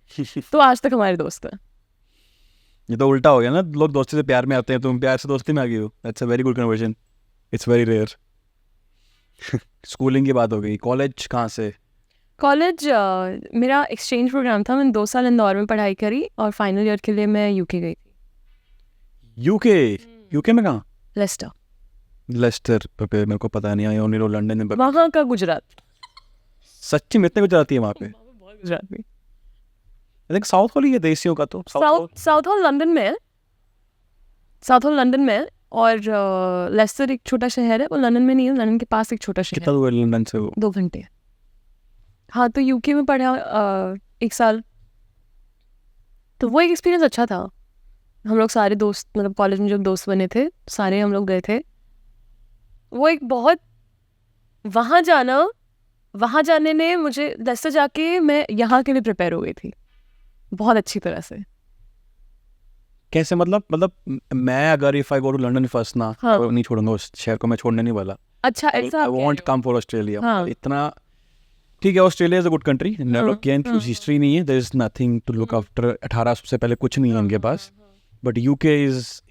A: तो आज तक हमारे दोस्त हैं।
B: ये तो उल्टा हो गया ना, लोग दोस्ती से प्यार में आते हैं, तुम प्यार से दोस्ती में आ गई हो। That's a very good conversion, it's very rare. Schooling की बात हो गई, कॉलेज कहाँ से?
A: कॉलेज मेरा एक्सचेंज प्रोग्राम था। मैंने 2 साल इंदौर में पढ़ाई करी और फाइनल ईयर के लिए मैं यूके गई थी।
B: यूके में कहाँ?
A: लेस्टर
B: पे मेरे को पता नहीं, आई ओनली नो लंदन में।
A: वहाँ का गुजरात।
B: सच्ची में इतने गुजराती है वहाँ पे?
A: बहुत Gujarati.
B: I think Southall ही है देसियों का तो।
A: साउथ हॉल लंदन में है, साउथ हॉल लंदन में है। और लेस्टर एक छोटा शहर है, वो लंदन में नहीं है, लंदन के पास एक छोटा शहर
B: कितना दूर है लंदन से वो?
A: 2 घंटे। हाँ, तो यूके में पढ़ा 1 साल। तो वो एक एक्सपीरियंस अच्छा था। हम लोग सारे दोस्त, मतलब कॉलेज में जब दोस्त बने थे सारे हम लोग गए थे। वो एक बहुत, वहाँ जाने ने मुझे, लेस्टर जाके मैं यहाँ के लिए प्रिपेयर हो गई थी बहुत अच्छी तरह से।
B: कैसे मतलब मैं अगर if I go to London first ना,
A: हाँ।
B: तो नहीं छोड़ूंगा उस शहर को, मैं छोड़ने नहीं वाला।
A: अच्छा, ऐसा
B: I want come for Australia.
A: हाँ।
B: इतना ठीक है, Australia is a good country, never can history नहीं है, there is nothing to look after. 1800 से पहले कुछ नहीं है उनके पास। But UK is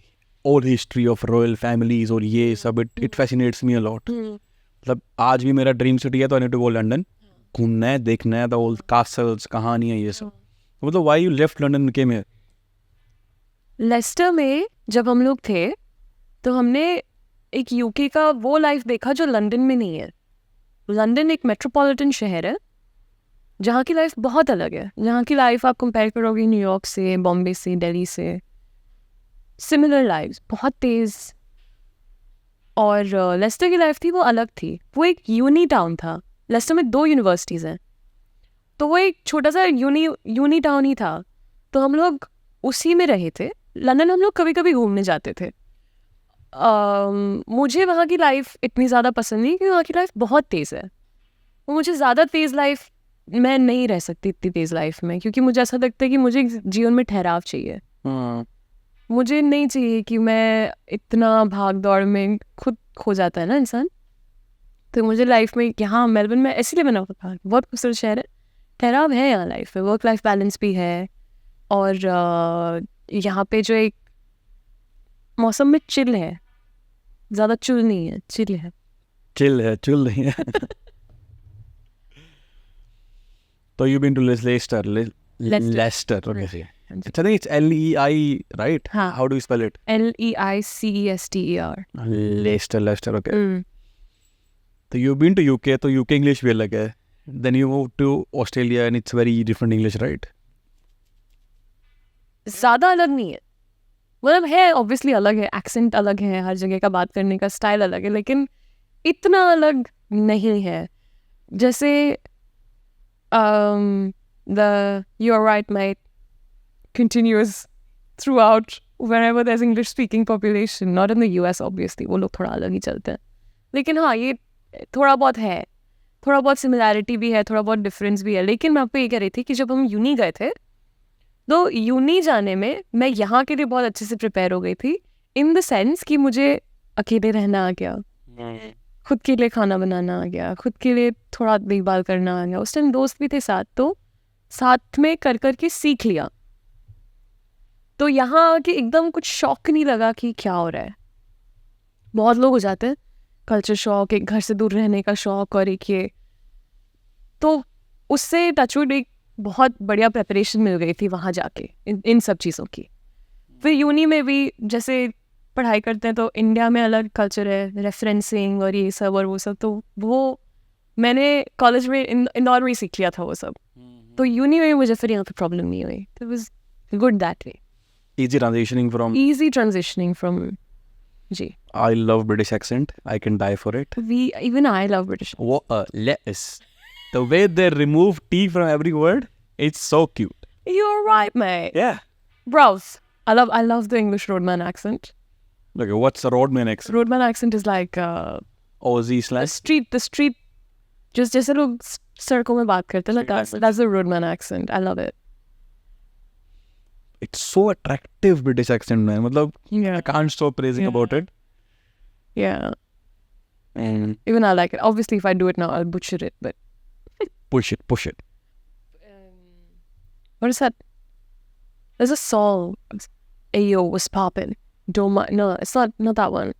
B: all history of royal families और ये सब, it fascinates me a lot. मतलब आज भी मेरा ड्रीम सिटी है तो I need to go London, घूमना है, देखना है, द ओल्ड कासल्स, कहानियाँ, ये सब। मतलब why you left London came here?
A: Leicester में जब हम लोग थे तो हमने एक यूके का वो लाइफ देखा जो लंदन में नहीं है। लंदन एक मेट्रोपॉलिटन शहर है जहाँ की लाइफ बहुत अलग है। जहाँ की लाइफ आप कंपेयर करोगे न्यूयॉर्क से, बॉम्बे से, दिल्ली से, सिमिलर लाइफ, बहुत तेज़। और लेस्टर की लाइफ थी वो अलग थी। वो एक यूनी टाउन था। लेस्टर में 2 यूनिवर्सिटीज़ हैं, तो वो एक छोटा सा यूनी टाउन ही था। तो हम लोग उसी में रहे थे। लंदन हम लोग कभी कभी घूमने जाते थे। मुझे वहाँ की लाइफ इतनी ज़्यादा पसंद नहीं, क्योंकि वहाँ की लाइफ बहुत तेज़ है। वो मुझे ज़्यादा तेज़ लाइफ, मैं नहीं रह सकती इतनी तेज़ लाइफ में, क्योंकि मुझे ऐसा लगता है कि मुझे जीवन में ठहराव चाहिए। मुझे नहीं चाहिए कि मैं इतना भाग दौड़ में खुद खो जाता है ना इंसान। तो मुझे लाइफ में यहाँ मेलबर्न में, इसीलिए मैंने कहा बहुत खूबसूरत शहर है, ठहराव है यहाँ लाइफ में, वर्क लाइफ बैलेंस भी है। और यहाँ पे जो एक मौसम में चिल है, ज़्यादा चुल नहीं है, चिल है।
B: चिल नहीं है। तो you been to Leicester, okay. I think it's LEI, right?
A: हाँ.
B: How do you spell it?
A: LEICESTER.
B: Leicester, okay. So you've been to UK, तो UK English भी अलग है. Then you moved to Australia and it's very different English, right?
A: ज़्यादा अलग नहीं है, मतलब है ऑब्वियसली अलग है, एक्सेंट अलग है, हर जगह का बात करने का स्टाइल अलग है, लेकिन इतना अलग नहीं है। जैसे the "you're right, mate" continues throughout wherever there's English speaking population. Not in the US obviously, वो लोग थोड़ा अलग ही चलते हैं. लेकिन हाँ, ये थोड़ा बहुत है, थोड़ा बहुत सिमिलैरिटी भी है, थोड़ा बहुत डिफरेंस भी है. लेकिन मैं आपको ये कह रही थी कि जब हम यूनी गए थे, तो यूनी जाने में मैं यहाँ के लिए बहुत अच्छे से प्रिपेयर हो गई थी, इन द सेंस कि मुझे अकेले रहना आ गया, खुद के लिए खाना बनाना आ गया, खुद के लिए थोड़ा देखभाल करना आ गया. उस टाइम दोस्त भी थे साथ, तो साथ में कर कर के सीख लिया. तो यहाँ आके एकदम कुछ शौक नहीं लगा कि क्या हो रहा है. बहुत लोग हो जाते हैं कल्चर शॉक, एक घर से दूर रहने का शौक, और एक ये, तो उससे टचवुड एक बहुत बढ़िया प्रिपरेशन मिल गई थी वहाँ जाके इन सब चीज़ों की. फिर यूनी में भी जैसे पढ़ाई करते हैं तो इंडिया में अलग कल्चर है, रेफरेंसिंग और ये सब और वो सब, तो वो मैंने कॉलेज में इंदौर में ही सीख लिया था वो सब. तो यूनी में मुझे फिर यहाँ पे प्रॉब्लम नहीं हुई. It was good that way.
B: Easy transitioning from.
A: जी.
B: I love British accent. I can die for it.
A: Even I love British.
B: What a lettuce. The way they remove T from every word, it's so cute.
A: You're right, mate.
B: Yeah.
A: Bros. I love the English roadman accent.
B: Okay, what's the roadman accent?
A: Roadman accent is like
B: Aussie slang?
A: the street, just जैसे लोग सड़कों में बात करते हैं, like that's the roadman accent. I love it.
B: It's so attractive British accent, man. मतलब,
A: Yeah.
B: I can't stop praising about it.
A: Yeah.
B: And
A: Even I like it. Obviously, if I do it now, I'll butcher it. But
B: push it.
A: what is that? There's a song. Ayo was popping. No, it's not that one.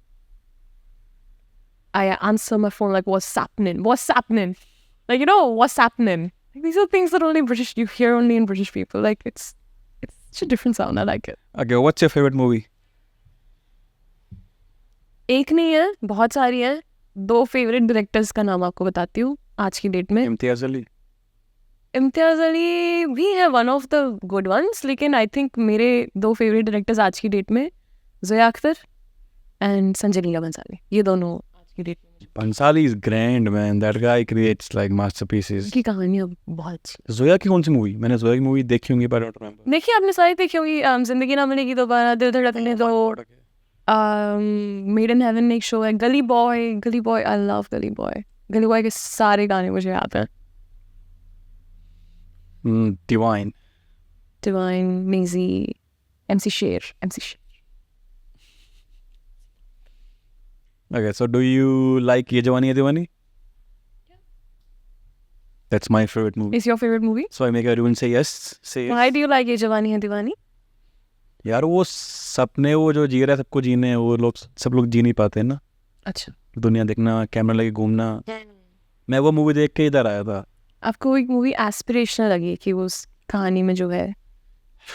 A: I answer my phone like, "What's happening? What's happening?" Like, you know, what's happening? Like, these are things that only British, you hear only in British people. Like, it's such a different sound. I like it.
B: Okay, what's your favorite movie?
A: एक नहीं है, बहुत सारी हैं. 2 favourite directors का नाम आपको बताती हूँ आज की डेट में.
B: इम्तियाज अली.
A: इम्तियाज अली भी है one of the good ones, लेकिन आई थिंक मेरे 2 फेवरेट डायरेक्टर्स आज की डेट में ज़ोया अख्तर एंड संजय लीला बंसाली. ये दोनों आज की डेट में.
B: Bhansali is grand, man. That guy creates like masterpieces.
A: की कहानियाँ बहुत अच्छी.
B: जोया की कौन सी मूवी? मैंने जोया की मूवी देखी होंगी पर I don't remember.
A: देखिए, आपने सारी देखी होंगी. जिंदगी ना मिलेगी दोबारा, दिल धड़कने दो, मेड इन हेवन एक शो है, गली बॉय. आई लव गली बॉय के सारे गाने मुझे याद हैं.
B: Divine.
A: डिवाइन, मेजी, MC शेर.
B: Okay, so do you like Ye Jawani Hai Diwani?
A: Yeah.
B: That's my favorite movie.
A: Is your favorite movie?
B: So I make everyone say yes. Say yes.
A: Why do you like ये जवानी है दीवानी?
B: यार वो सपने वो जो जी रहे हैं सबको जीने हैं, वो लोग सब लोग जी नहीं पाते हैं ना.
A: अच्छा.
B: दुनिया देखना, कैमरा लेके घूमना. मैं वो मूवी देख के इधर आया था.
A: आपको एक मूवी एस्पिरेशनल लगी कि वो उस कहानी में जो है,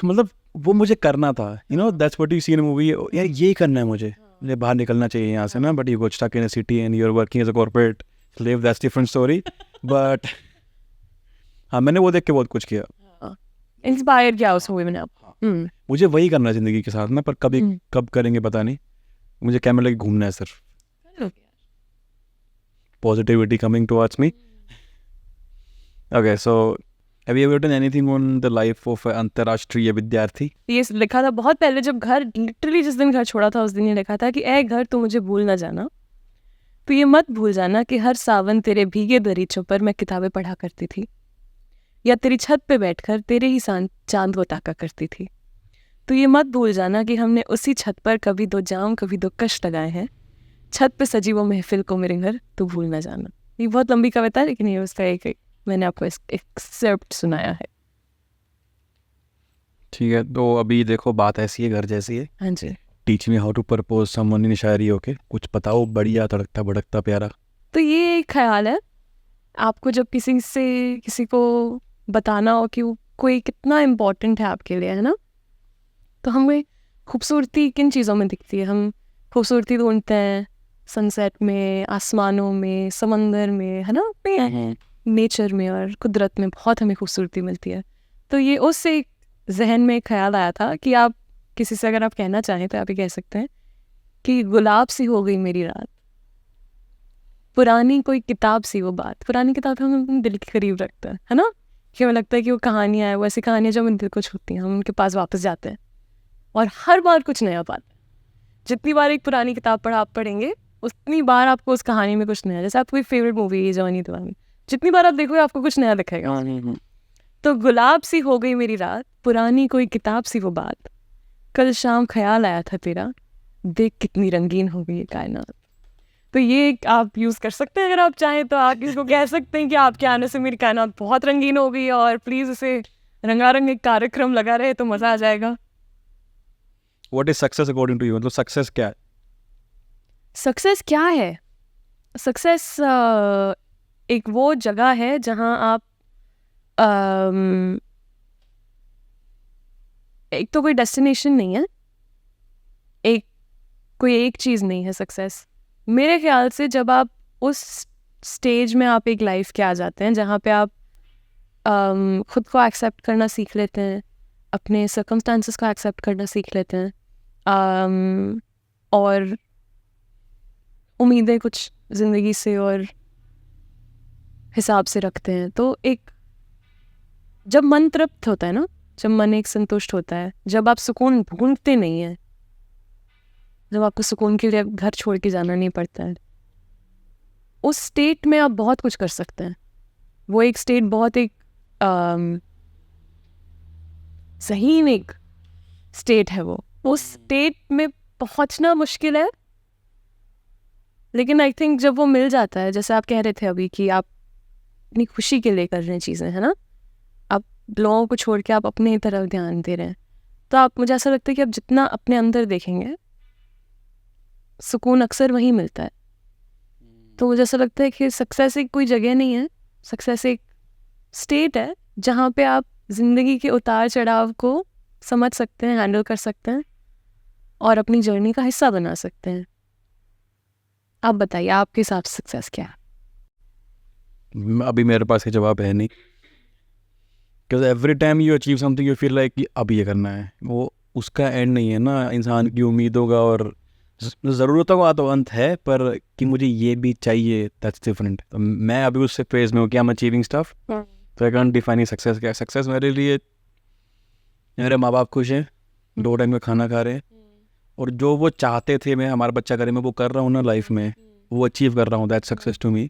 B: मतलब वो मुझे करना था. You know, that's what you see in a movie. यार ये करना है मुझे बाहर निकलना चाहिए यहाँ से ना. But you got stuck in a city and you are working as a corporate slave. That's different story. But हाँ, मैंने वो देख के बहुत कुछ किया.
A: इंस्पायर किया उस मूवी में आप.
B: मुझे वही करना है जिंदगी के साथ ना, पर कब करेंगे पता नहीं. मुझे कैमरा लेके घूमना है सिर्फ. Positivity coming towards me. Okay, so have you ever written anything on the life of an अंतर्राष्ट्रीय विद्यार्थी?
A: ये लिखा था बहुत पहले, जब घर लिटरली जिस दिन घर छोड़ा था उस दिन ये लिखा था कि ए घर तू मुझे भूल ना जाना, तो ये मत भूल जाना कि हर सावन तेरे भीगे दरीचों पर मैं किताबें पढ़ा करती थी, या तेरी छत पे बैठकर तेरे ही चांद को ताका करती थी. तो ये मत भूल जाना कि हमने उसी छत पर कभी 2 जाम कभी 2 कष्ट लगाए हैं. छत पे सजी वो महफिल को मेरे घर तू भूल ना जाना. ये बहुत लंबी कविता है, लेकिन ये उसका एक मैंने आपको एक्सेप्ट सुनाया है.
B: ठीक है, तो अभी देखो बात ऐसी है, घर जैसी है.
A: हाँ जी.
B: Teach me how to propose someone in shayari. Okay, कुछ बताओ बढ़िया, तड़कता भड़कता प्यारा.
A: तो ये एक ख्याल है आपको, जब किसी को बताना हो कि कोई कितना इम्पोर्टेंट है आपके लिए, है ना. तो हमें खूबसूरती किन चीज़ों में दिखती है? हम खूबसूरती ढूंढते हैं सनसेट में, आसमानों में, समंदर में, है ना, नेचर में और कुदरत में बहुत हमें खूबसूरती मिलती है. तो ये उससे जहन में ख्याल आया था कि आप किसी से अगर आप कहना चाहें तो आप ये कह सकते हैं कि गुलाब सी हो गई मेरी रात, पुरानी कोई किताब सी वो बात. पुरानी किताब हमें अपने दिल के करीब रखता है ना. कि हमें लगता है कि वो कहानियाँ हैं, वो ऐसी कहानियाँ जो हमें दिल को छूती हैं, हम उनके पास वापस जाते हैं और हर बार कुछ नया पाते हैं। जितनी बार एक पुरानी किताब आप पढ़ेंगे उतनी बार आपको उस कहानी में कुछ नया, जैसे आपकी कोई फेवरेट मूवी है जवानी दीवानी, जितनी बार आप देखोगे आपको कुछ नया दिखेगा। तो गुलाब सी हो गई मेरी रात, पुरानी कोई किताब सी वो बात, कल शाम ख्याल आया था तेरा, देख कितनी रंगीन हो गई ये कायनात। तो ये आप यूज़ कर सकते हैं अगर आप चाहें तो। आप इसको कह सकते हैं कि आपके आने से मेरी कायनात बहुत रंगीन हो गई है और प्लीज़ इसे रंगारंग एक कार्यक्रम लगा रहे तो मज़ा आ जाएगा।
B: What is success according to you? मतलब सक्सेस क्या है?
A: सक्सेस क्या है? सक्सेस एक वो जगह है जहाँ आप एक तो कोई डेस्टिनेशन नहीं है, कोई एक चीज़ नहीं है सक्सेस। मेरे ख्याल से जब आप उस स्टेज में आप एक लाइफ के आ जाते हैं जहाँ पे आप खुद को एक्सेप्ट करना सीख लेते हैं, अपने सर्कमस्टांसेस को एक्सेप्ट करना सीख लेते हैं, और उम्मीदें कुछ ज़िंदगी से और हिसाब से रखते हैं, तो एक जब मन तृप्त होता है ना, जब मन एक संतुष्ट होता है, जब आप सुकून ढूंढते नहीं हैं, जब आपको सुकून के लिए घर छोड़ के जाना नहीं पड़ता है, उस स्टेट में आप बहुत कुछ कर सकते हैं। वो एक स्टेट बहुत एक सही एक स्टेट है वो। उस स्टेट में पहुंचना मुश्किल है, लेकिन आई थिंक जब वो मिल जाता है, जैसे आप कह रहे थे अभी कि आप अपनी खुशी के लिए कर रहे हैं चीज़ें, है ना, आप लोगों को छोड़ के आप अपने तरफ ध्यान दे रहे हैं, तो आप, मुझे ऐसा लगता है कि आप जितना अपने अंदर देखेंगे सुकून अक्सर वहीं मिलता है। तो मुझे ऐसा लगता है कि सक्सेस एक कोई जगह नहीं है, सक्सेस एक स्टेट है जहाँ पे आप ज़िंदगी के उतार चढ़ाव को समझ सकते हैं, हैंडल कर सकते हैं और अपनी जर्नी का हिस्सा बना सकते हैं। आप बताइए आपके हिसाब से सक्सेस क्या है?
B: अभी मेरे पास ये जवाब है नहीं, because every time you achieve something you feel like कि अब ये करना है, वो उसका एंड नहीं है ना। इंसान की उम्मीदों का और ज़रूरतों का तो अंत है, पर कि मुझे ये भी चाहिए, दैट्स डिफरेंट। तो मैं अभी उस फेज में हूँ कि आई एम अचीविंग स्टफ, तो आई कैन डिफाइन सक्सेस क्या है। सक्सेस मेरे लिए मेरे माँ बाप खुश हैं, 2 टाइम का खाना खा रहे हैं, और जो वो चाहते थे मैं हमारा बच्चा करे, मैं वो कर रहा हूँ ना लाइफ में, वो अचीव कर रहा हूँ, दैट्स सक्सेस टू मी।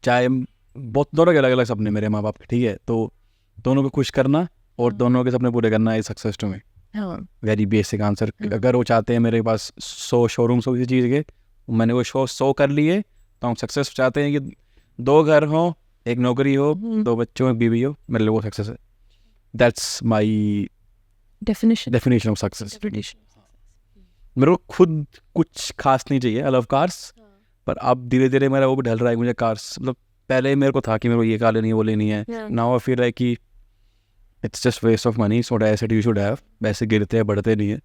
B: चाहे बहुत दोनों के अलग अलग सपने मेरे माँ बाप के, ठीक है, तो दोनों को खुश करना और दोनों के सपने पूरे करना is success to me. Very basic answer. अगर वो चाहते हैं मेरे पास 100 शोरूम्स हो किसी चीज़ के, मैंने वो 100 कर लिए, तो हम सक्सेस चाहते हैं कि 2 घर हो, 1 नौकरी हो, 2 बच्चों में बीवी हो, मेरे लिए वो सक्सेस है। That's my definition of success. मेरे को खुद कुछ खास नहीं चाहिए, आई लव कार्स, पर अब धीरे धीरे मेरा वो भी ढल रहा है मुझे कार्स। मतलब पहले मेरे को था कि मेरे को ये कार लेनी है, वो लेनी है, नाउ आई फील लाइक कि it's just waste of money, so asset you should have. वैसे गिरते हैं बढ़ते नहीं है,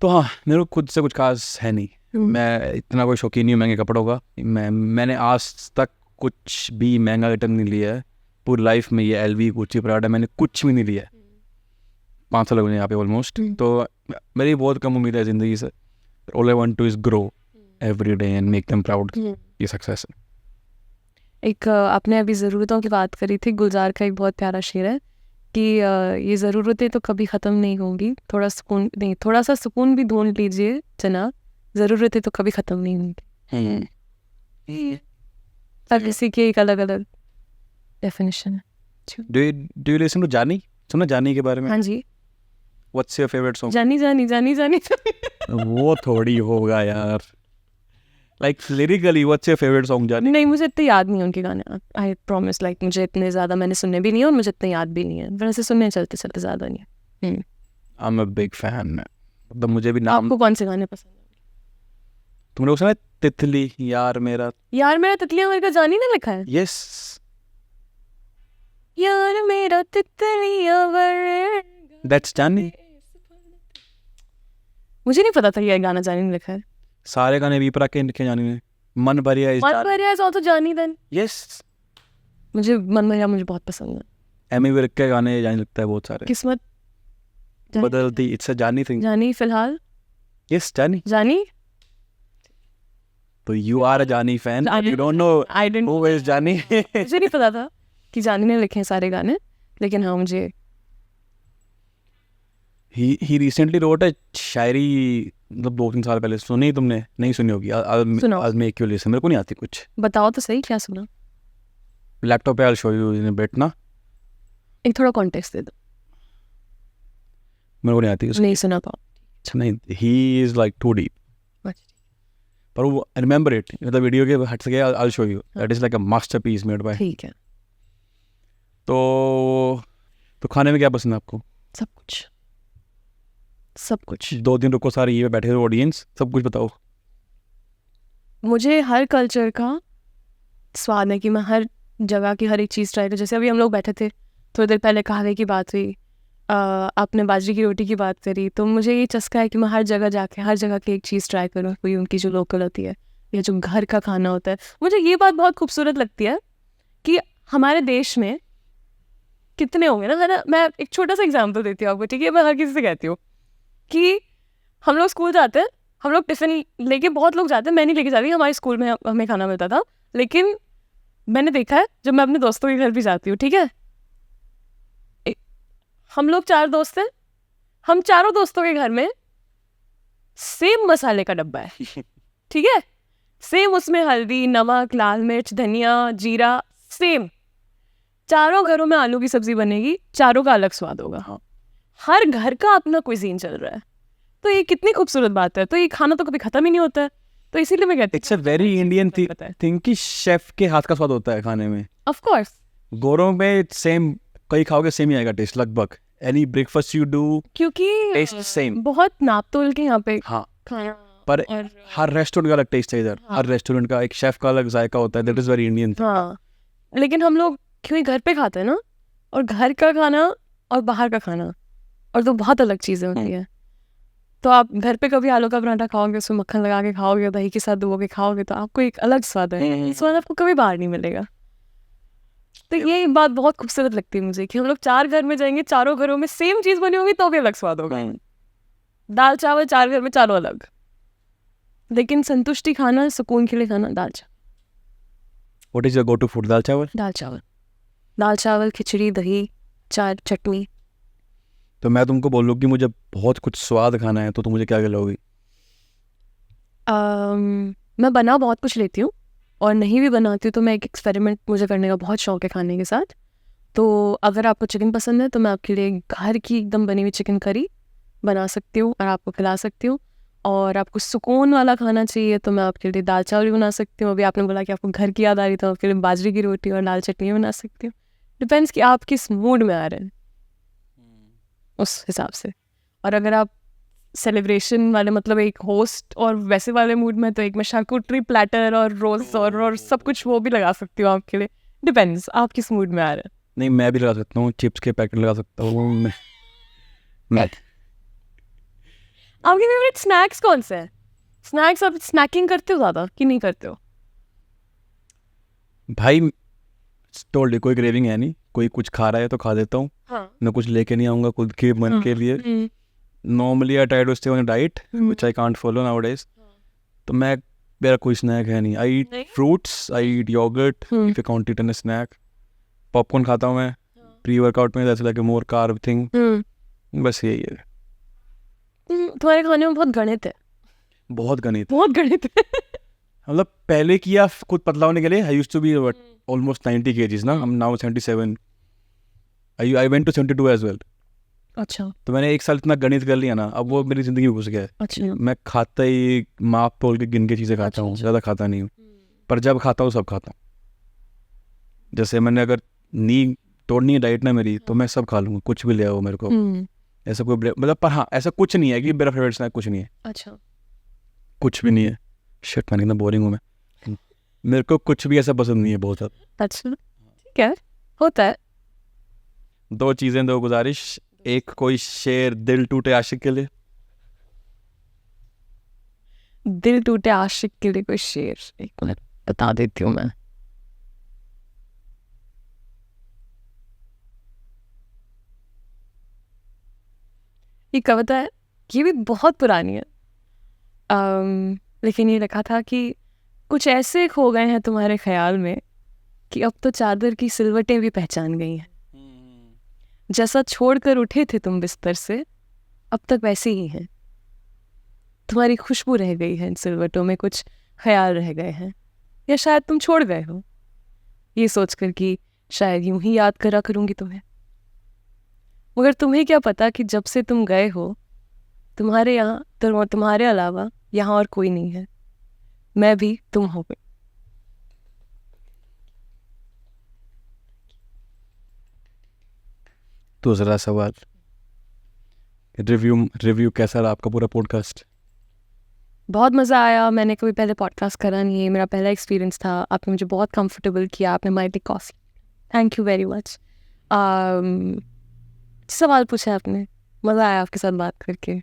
B: तो हाँ, मेरे को खुद से कुछ खास है नहीं। मैं इतना कोई शौकीन नहीं हूँ महंगे कपड़ों का। मैंने आज तक कुछ भी महंगा आइटम नहीं लिया है पूरी लाइफ में। ये LV, गुच्ची, प्राडा, मैंने कुछ भी नहीं लिया है। 5 साल हो गए यहाँ पे ऑलमोस्ट। तो मेरी बहुत कम उम्मीद है ज़िंदगी से। All I want two is grow every day and make them proud. ये सक्सेस है।
A: एक आपने अभी ज़रूरतों की बात करी थी, गुलजार का एक बहुत प्यारा शेर है कि ये ज़रूरतें तो कभी ख़त्म नहीं होंगी, थोड़ा सा सुकून भी ढूंढ लीजिए जनाब, ज़रूरतें तो कभी ख़त्म नहीं होंगी। हर किसी की एक अलग अलग डेफिनेशन है।
B: डू यू लिसन टू जानी? सुना जानी के बारे में?
A: हाँ जी।
B: What's your favourite song?
A: Jaani Jaani Jaani Jaani
B: वो थोड़ी होगा यार, like lyrically what's your favourite song Jaani?
A: नहीं, मुझे इतने याद नहीं है उनके गाने, आई प्रॉमिस। लाइक मुझे इतने ज़्यादा मैंने सुने भी नहीं है और मुझे इतने याद भी नहीं है, वैसे सुनने चलते चलते ज़्यादा नहीं है।
B: I am a big fan. मतलब मुझे भी नाम।
A: आपको कौन से गाने पसंद है?
B: तुमने वो सुना है तितली यार मेरा?
A: तितलियां मेरे का जानी ने लिखा है।
B: यस,
A: यार मेरा तितलियां
B: दैट्स जानी।
A: मुझे नहीं पता था ये गाना जानी ने लिखा है।
B: सारे गाने विपरा के लिखे जानी ने। मन भरिया इज
A: ऑल्सो जानी देन।
B: यस,
A: मुझे मन भरिया मुझे बहुत पसंद है।
B: एमी विर्क के गाने जानी लगता है बहुत सारे।
A: किस्मत
B: बदलती, इट्स अ जानी थिंग।
A: जानी फिलहाल।
B: यस, जानी। तो यू आर अ जानी fan, you don't know
A: I didn't
B: who is जानी?
A: मुझे नहीं पता था। कि जानी ने लिखे हैं सारे गाने, लेकिन हाँ मुझे
B: ही रिसेंटली रोट है शायरी, मतलब 2-3 साल पहले। सुनी तुमने? नहीं सुनी होगी।
A: सुनाओ।
B: आज मेक यू लिसन। मेरे को नहीं आती कुछ।
A: बताओ तो सही क्या सुना,
B: लैपटॉप पे आई शो यू इन बेट ना।
A: एक थोड़ा कॉन्टेक्स्ट दे दो।
B: मेरे को नहीं आती उसकी।
A: नहीं सुना तो
B: अच्छा नहीं, he is like too deep. पर वो रिमेंबर इट, मतलब वीडियो के हट सके I show you, that is like a masterpiece made by.
A: ठीक है।
B: तो खाने में क्या पसंद है आपको?
A: सब कुछ, सब कुछ।
B: 2 दिन रुको, सारे ये बैठे हो ऑडियंस, सब कुछ बताओ।
A: मुझे हर कल्चर का स्वाद है कि मैं हर जगह की हर एक चीज़ ट्राई करूँ। जैसे अभी हम लोग बैठे थे, थोड़ी देर पहले कहवे की बात हुई, आपने बाजरे की रोटी की बात करी, तो मुझे ये चस्का है कि मैं हर जगह जाके हर जगह की एक चीज़ ट्राई करूँ, कोई उनकी जो लोकल होती है या जो घर का खाना होता है। मुझे ये बात बहुत खूबसूरत लगती है कि हमारे देश में कितने होंगे ना, है ना। मैं एक छोटा सा एग्जाम्पल देती हूँ आपको, ठीक है। मैं हर किसी से कहती हूँ कि हम लोग स्कूल जाते हैं, हम लोग टिफ़िन लेके, बहुत लोग जाते हैं, मैं नहीं लेके जाती, हमारे स्कूल में हमें खाना मिलता था। लेकिन मैंने देखा है जब मैं अपने दोस्तों के घर भी जाती हूँ, ठीक है, हम लोग 4 दोस्त हैं, हम चारों दोस्तों के घर में सेम मसाले का डब्बा है, ठीक है, सेम उसमें हल्दी, नमक, लाल मिर्च, धनिया, जीरा, सेम। चारों घरों में आलू की सब्जी बनेगी, चारों का अलग स्वाद होगा।
B: हाँ।
A: हर घर का अपना क्विजीन चल रहा है, तो ये कितनी खूबसूरत बात है। तो ये खाना तो कभी खत्म ही नहीं होता है, तो इसीलिए मैं कहती
B: it's a very Indian thing कि शेफ के हाथ का स्वाद होता है खाने में।
A: ऑफ कोर्स,
B: गोरों में सेम, कहीं खाओगे सेम ही आएगा टेस्ट लगभग। एनी ब्रेकफास्ट यू डू
A: क्योंकि
B: टेस्ट सेम।
A: बहुत नाप तोल के यहाँ पे
B: हाँ,
A: खाना,
B: पर
A: और
B: हर रेस्टोरेंट का अलग टेस्ट है इधर।
A: हाँ।
B: हर रेस्टोरेंट का एक शेफ का अलग जायका होता है, दैट इज वेरी इंडियन।
A: हाँ, लेकिन हम लोग क्यों घर पे खाते हैं ना, और घर का खाना और बाहर का खाना और तो बहुत अलग चीज़ें होती हैं। तो आप घर पे कभी आलू का पराठा खाओगे, उसमें मक्खन लगा के खाओगे, दही के साथ डुबो के खाओगे, तो आपको एक अलग स्वाद है, स्वाद आपको कभी बाहर नहीं मिलेगा। तो ये बात बहुत खूबसूरत लगती है मुझे कि हम लोग 4 घर में जाएंगे, चारों घरों में सेम चीज़ बनी होगी तो भी अलग स्वाद होगा। दाल चावल 4 घर में, चारों अलग, लेकिन संतुष्टि खाना, सुकून के लिए खाना दाल चावल।
B: What is your go to food? दाल चावल।
A: दाल चावल, दाल चावल, खिचड़ी, दही, चाट, चटनी।
B: तो मैं तुमको बोलूँ कि मुझे बहुत कुछ स्वाद खाना है, तो तुम मुझे क्या खिलाओगी?
A: मैं बना बहुत कुछ लेती हूँ, और नहीं भी बनाती हूँ तो मैं एक एक्सपेरिमेंट मुझे करने का बहुत शौक है खाने के साथ। तो अगर आपको चिकन पसंद है तो मैं आपके लिए घर की एकदम बनी हुई चिकन करी बना सकती हूँ और आपको खिला सकती हूँ। और आपको सुकून वाला खाना चाहिए तो मैं आपके लिए दाल चावल भी बना सकती हूँ। अभी आपने बोला कि आपको घर की याद आ रही, तो आपके लिए बाजरे की रोटी और दाल चटनी बना सकती हूँ। डिपेंड्स कि आप किस मूड में आ रहे हैं उस हिसाब से। और अगर आप सेलिब्रेशन वाले, मतलब एक होस्ट और वैसे वाले मूड में, तो एक मैं शार्कुटरी प्लेटर और रोज और सब कुछ वो भी लगा सकती हूँ आपके लिए। डिपेंड्स आप किस मूड में आ रहे हैं।
B: नहीं, मैं भी लगा सकता हूँ, चिप्स के पैकेट लगा सकता हूँ मैं
A: आपके फेवरेट स्नैक्स कौन से हैं? स्नैक्स, आप स्नैकिंग करते हो ज़्यादा कि नहीं करते हो?
B: भाई टोल्ड यू, कोई क्रेविंग है नहीं, कोई कुछ खा रहा है तो खा देता हूँ।
A: हाँ।
B: मैं कुछ लेके नहीं आऊँगा खुद के मन के लिए। Normally I try to stay on a diet which I can't follow nowadays. तो मेरा कोई स्नैक है नहीं। I eat fruits, I eat yogurt, if you count it an snack. Popcorn खाता हूँ मैं प्री वर्कआउट में, that's like a more carb thing. बस यही है।
A: तुम्हारे खाने में बहुत गणित है।
B: बहुत गणित,
A: बहुत गणित है।
B: मतलब पहले किया खुद पतला होने के लिए। I used to be almost 90 kgs ना, I am now 77। I went to 72 as well.
A: अच्छा।
B: तो मैंने 1 साल इतना गणित कर लिया ना, अब वो मेरी जिंदगी में घुस गया है।
A: अच्छा।
B: मैं खाता ही माप तोल के गिन के चीज़ें खाता हूँ, ज़्यादा खाता नहीं हूँ। पर जब खाता हूँ सब खाता हूँ। जैसे मैंने अगर नी तोड़नी है डाइट ना मेरी, तो मैं सब खा लूँगा, कुछ भी ले आओ मेरे को। ऐसा कोई मतलब, पर हाँ ऐसा कुछ नहीं है कि मेरा फेवरेट स्नैक कुछ नहीं है।
A: अच्छा।
B: कुछ भी नहीं है। शिट मैंने, कितना बोरिंग हूँ मैं। मेरे को कुछ भी ऐसा पसंद नहीं है बहुत ज़्यादा।
A: अच्छा, ठीक है, होता है।
B: 2 चीज़ें, 2 गुजारिश। एक, कोई शेर दिल टूटे आशिक के लिए।
A: दिल टूटे आशिक के लिए कोई शेर, एक मिनट बता देती हूँ मैं। ये कविता है, ये भी बहुत पुरानी है, लेकिन ये लिखा था कि कुछ ऐसे खो गए हैं तुम्हारे ख्याल में कि अब तो चादर की सिलवटें भी पहचान गई हैं। जैसा छोड़कर उठे थे तुम बिस्तर से, अब तक वैसे ही हैं। तुम्हारी खुशबू रह गई है इन सिलवटों में, कुछ ख्याल रह गए हैं, या शायद तुम छोड़ गए हो, ये सोचकर कि शायद यूं ही याद करा करूंगी तुम्हें। मगर तुम्हें क्या पता कि जब से तुम गए हो, तुम्हारे यहाँ तुम्हारे अलावा यहाँ और कोई नहीं है। मैं भी तुम हो गई।
B: दूसरा सवाल, रिव्यू कैसा रहा आपका पूरा पॉडकास्ट?
A: बहुत मज़ा आया। मैंने कभी पहले पॉडकास्ट करा नहीं है, मेरा पहला एक्सपीरियंस था। आपने मुझे बहुत कंफर्टेबल किया, आपने my take cast, thank you very much. सवाल पूछा आपने, मज़ा आया आपके साथ बात करके।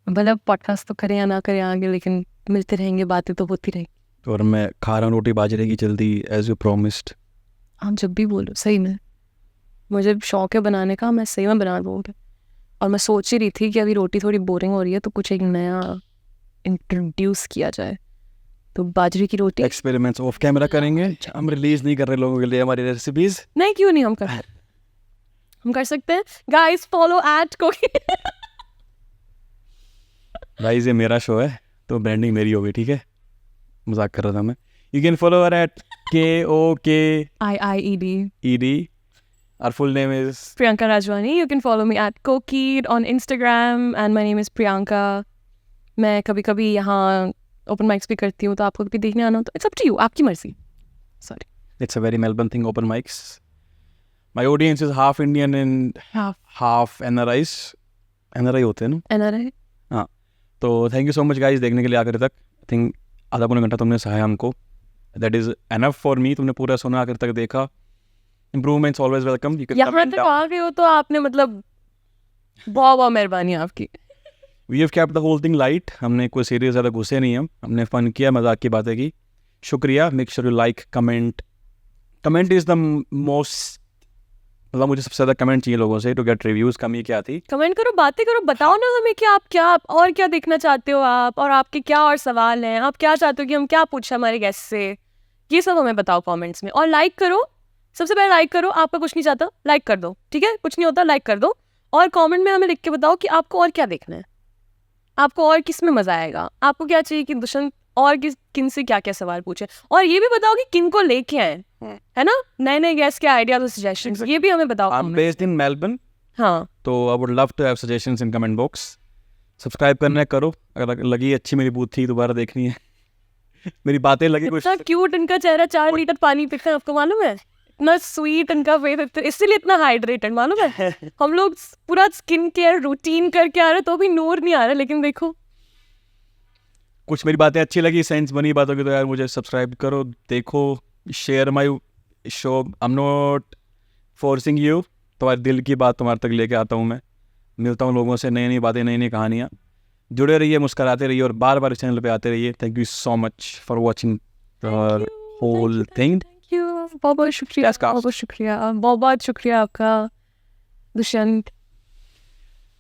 A: मतलब पॉडकास्ट तो करें या ना करें आगे, लेकिन मिलते रहेंगे, बातें तो होती रहेंगी।
B: और मैं खा रहा हूँ रोटी बाजरे की जल्दी, एज यू प्रॉमिस्ड।
A: आप जब भी बोलो, सही में मुझे शौक है बनाने का, मैं सही में बना दूँगी। और मैं सोच ही रही थी कि अभी रोटी थोड़ी बोरिंग हो रही है, तो कुछ एक नया इंट्रोड्यूस किया जाए। तो बाजरे की रोटी
B: एक्सपेरिमेंट्स ऑफ कैमरा करेंगे, हम रिलीज नहीं कर रहे लोगों के लिए हमारी रेसिपीज।
A: नहीं, क्यों नहीं, हम कर सकते हैं। गाइस फॉलो @कोकी।
B: गाइस ये मेरा शो है तो ब्रांडिंग मेरी होगी, ठीक है? मजाक कर रहा था मैं। You can follow our KOKIIED। Our full name is
A: Priyanka Rajwani. You can follow me @Kokeed on Instagram and my name is Priyanka. मैं कभी कभी यहाँ ओपन माइक्स भी करती हूँ, तो आपको भी देखने आना हो तो इट्स अप टू यू, आपकी मर्जी। Sorry,
B: it's a very Melbourne thing, open mics. My audience is half Indian and half NRIs. NRI होते हैं ना?
A: NRI।
B: हाँ, तो thank you so much guys देखने के लिए आखिर तक। आई थिंक आधा पौना घंटा तुमने सहाया हमको, that is enough for me. तुमने पूरा सुना, आखिर तक देखा। Improvements always welcome.
A: यहाँ तक आ गए हो तो आपने मतलब बहुत बहुत मेहरबानी आपकी।
B: We have kept the whole thing light. हमने कोई सीरियस ज़्यादा घुसे नहीं, हमने फन किया, मजाक की बातें की। शुक्रिया। Make sure you like, comment is the most, मतलब मुझे सबसे ज़्यादा कमेंट चाहिए लोगों से टू गेट रिव्यूज़। कमी क्या थी?
A: कमेंट करो, बातें करो, बताओ ना हमें कि आप क्या और क्या देखना चाहते हो आप, और आपके क्या और सवाल हैं, आप क्या चाहते हो कि हम क्या पूछें हमारे गेस्ट से, ये सब हमें बताओ कमेंट्स में। और लाइक करो, सबसे पहले लाइक करो। आपका कुछ नहीं चाहता, लाइक कर दो, ठीक है? कुछ नहीं होता, लाइक कर दो। और कमेंट में हमें लिख के बताओ कि आपको और क्या देखना है, आपको और किस में मजा आएगा, आपको क्या चाहिए कि दुष्यंत और किन से क्या क्या सवाल पूछे। और ये भी बताओ कि किन को लेके आए, है ना, नए नए गेस्ट के आइडियाज और सजेशंस, ये भी हमें बताओ।
B: I am based in Melbourne,
A: हाँ,
B: तो I would love to have suggestions in comment box. Subscribe करना है, करो। अगर लगी अच्छी मेरी बूथ थी, दोबारा देखनी है मेरी बातें लगी कुछ।
A: इतना क्यूट इनका चेहरा, 4 लीटर पानी पीता है, आपको मालूम है? इतना स्वीट इनका फेस, इसलिए इतना हाइड्रेटेड, मालूम है? हम लोग पूरा स्किन केयर रूटीन करके आ रहे तो भी नूर नहीं आ रहा, लेकिन देखो।
B: कुछ मेरी बातें अच्छी लगी, सेंस बनी बातों की, तो यार मुझे सब्सक्राइब करो, देखो, share my show. I am not forcing you, तुम्हारे दिल की बात तुम्हारे तक लेके आता हूँ मैं। मिलता हूँ लोगों से, नई नई बातें, नई नई कहानियाँ। जुड़े रहिए, मुस्कुराते रहिए, और बार बार इस चैनल पे आते रहिए। Thank you so much for watching whole thing.
A: बहुत बहुत शुक्रिया, बहुत बहुत शुक्रिया, बहुत बहुत शुक्रिया आपका दुष्यंत।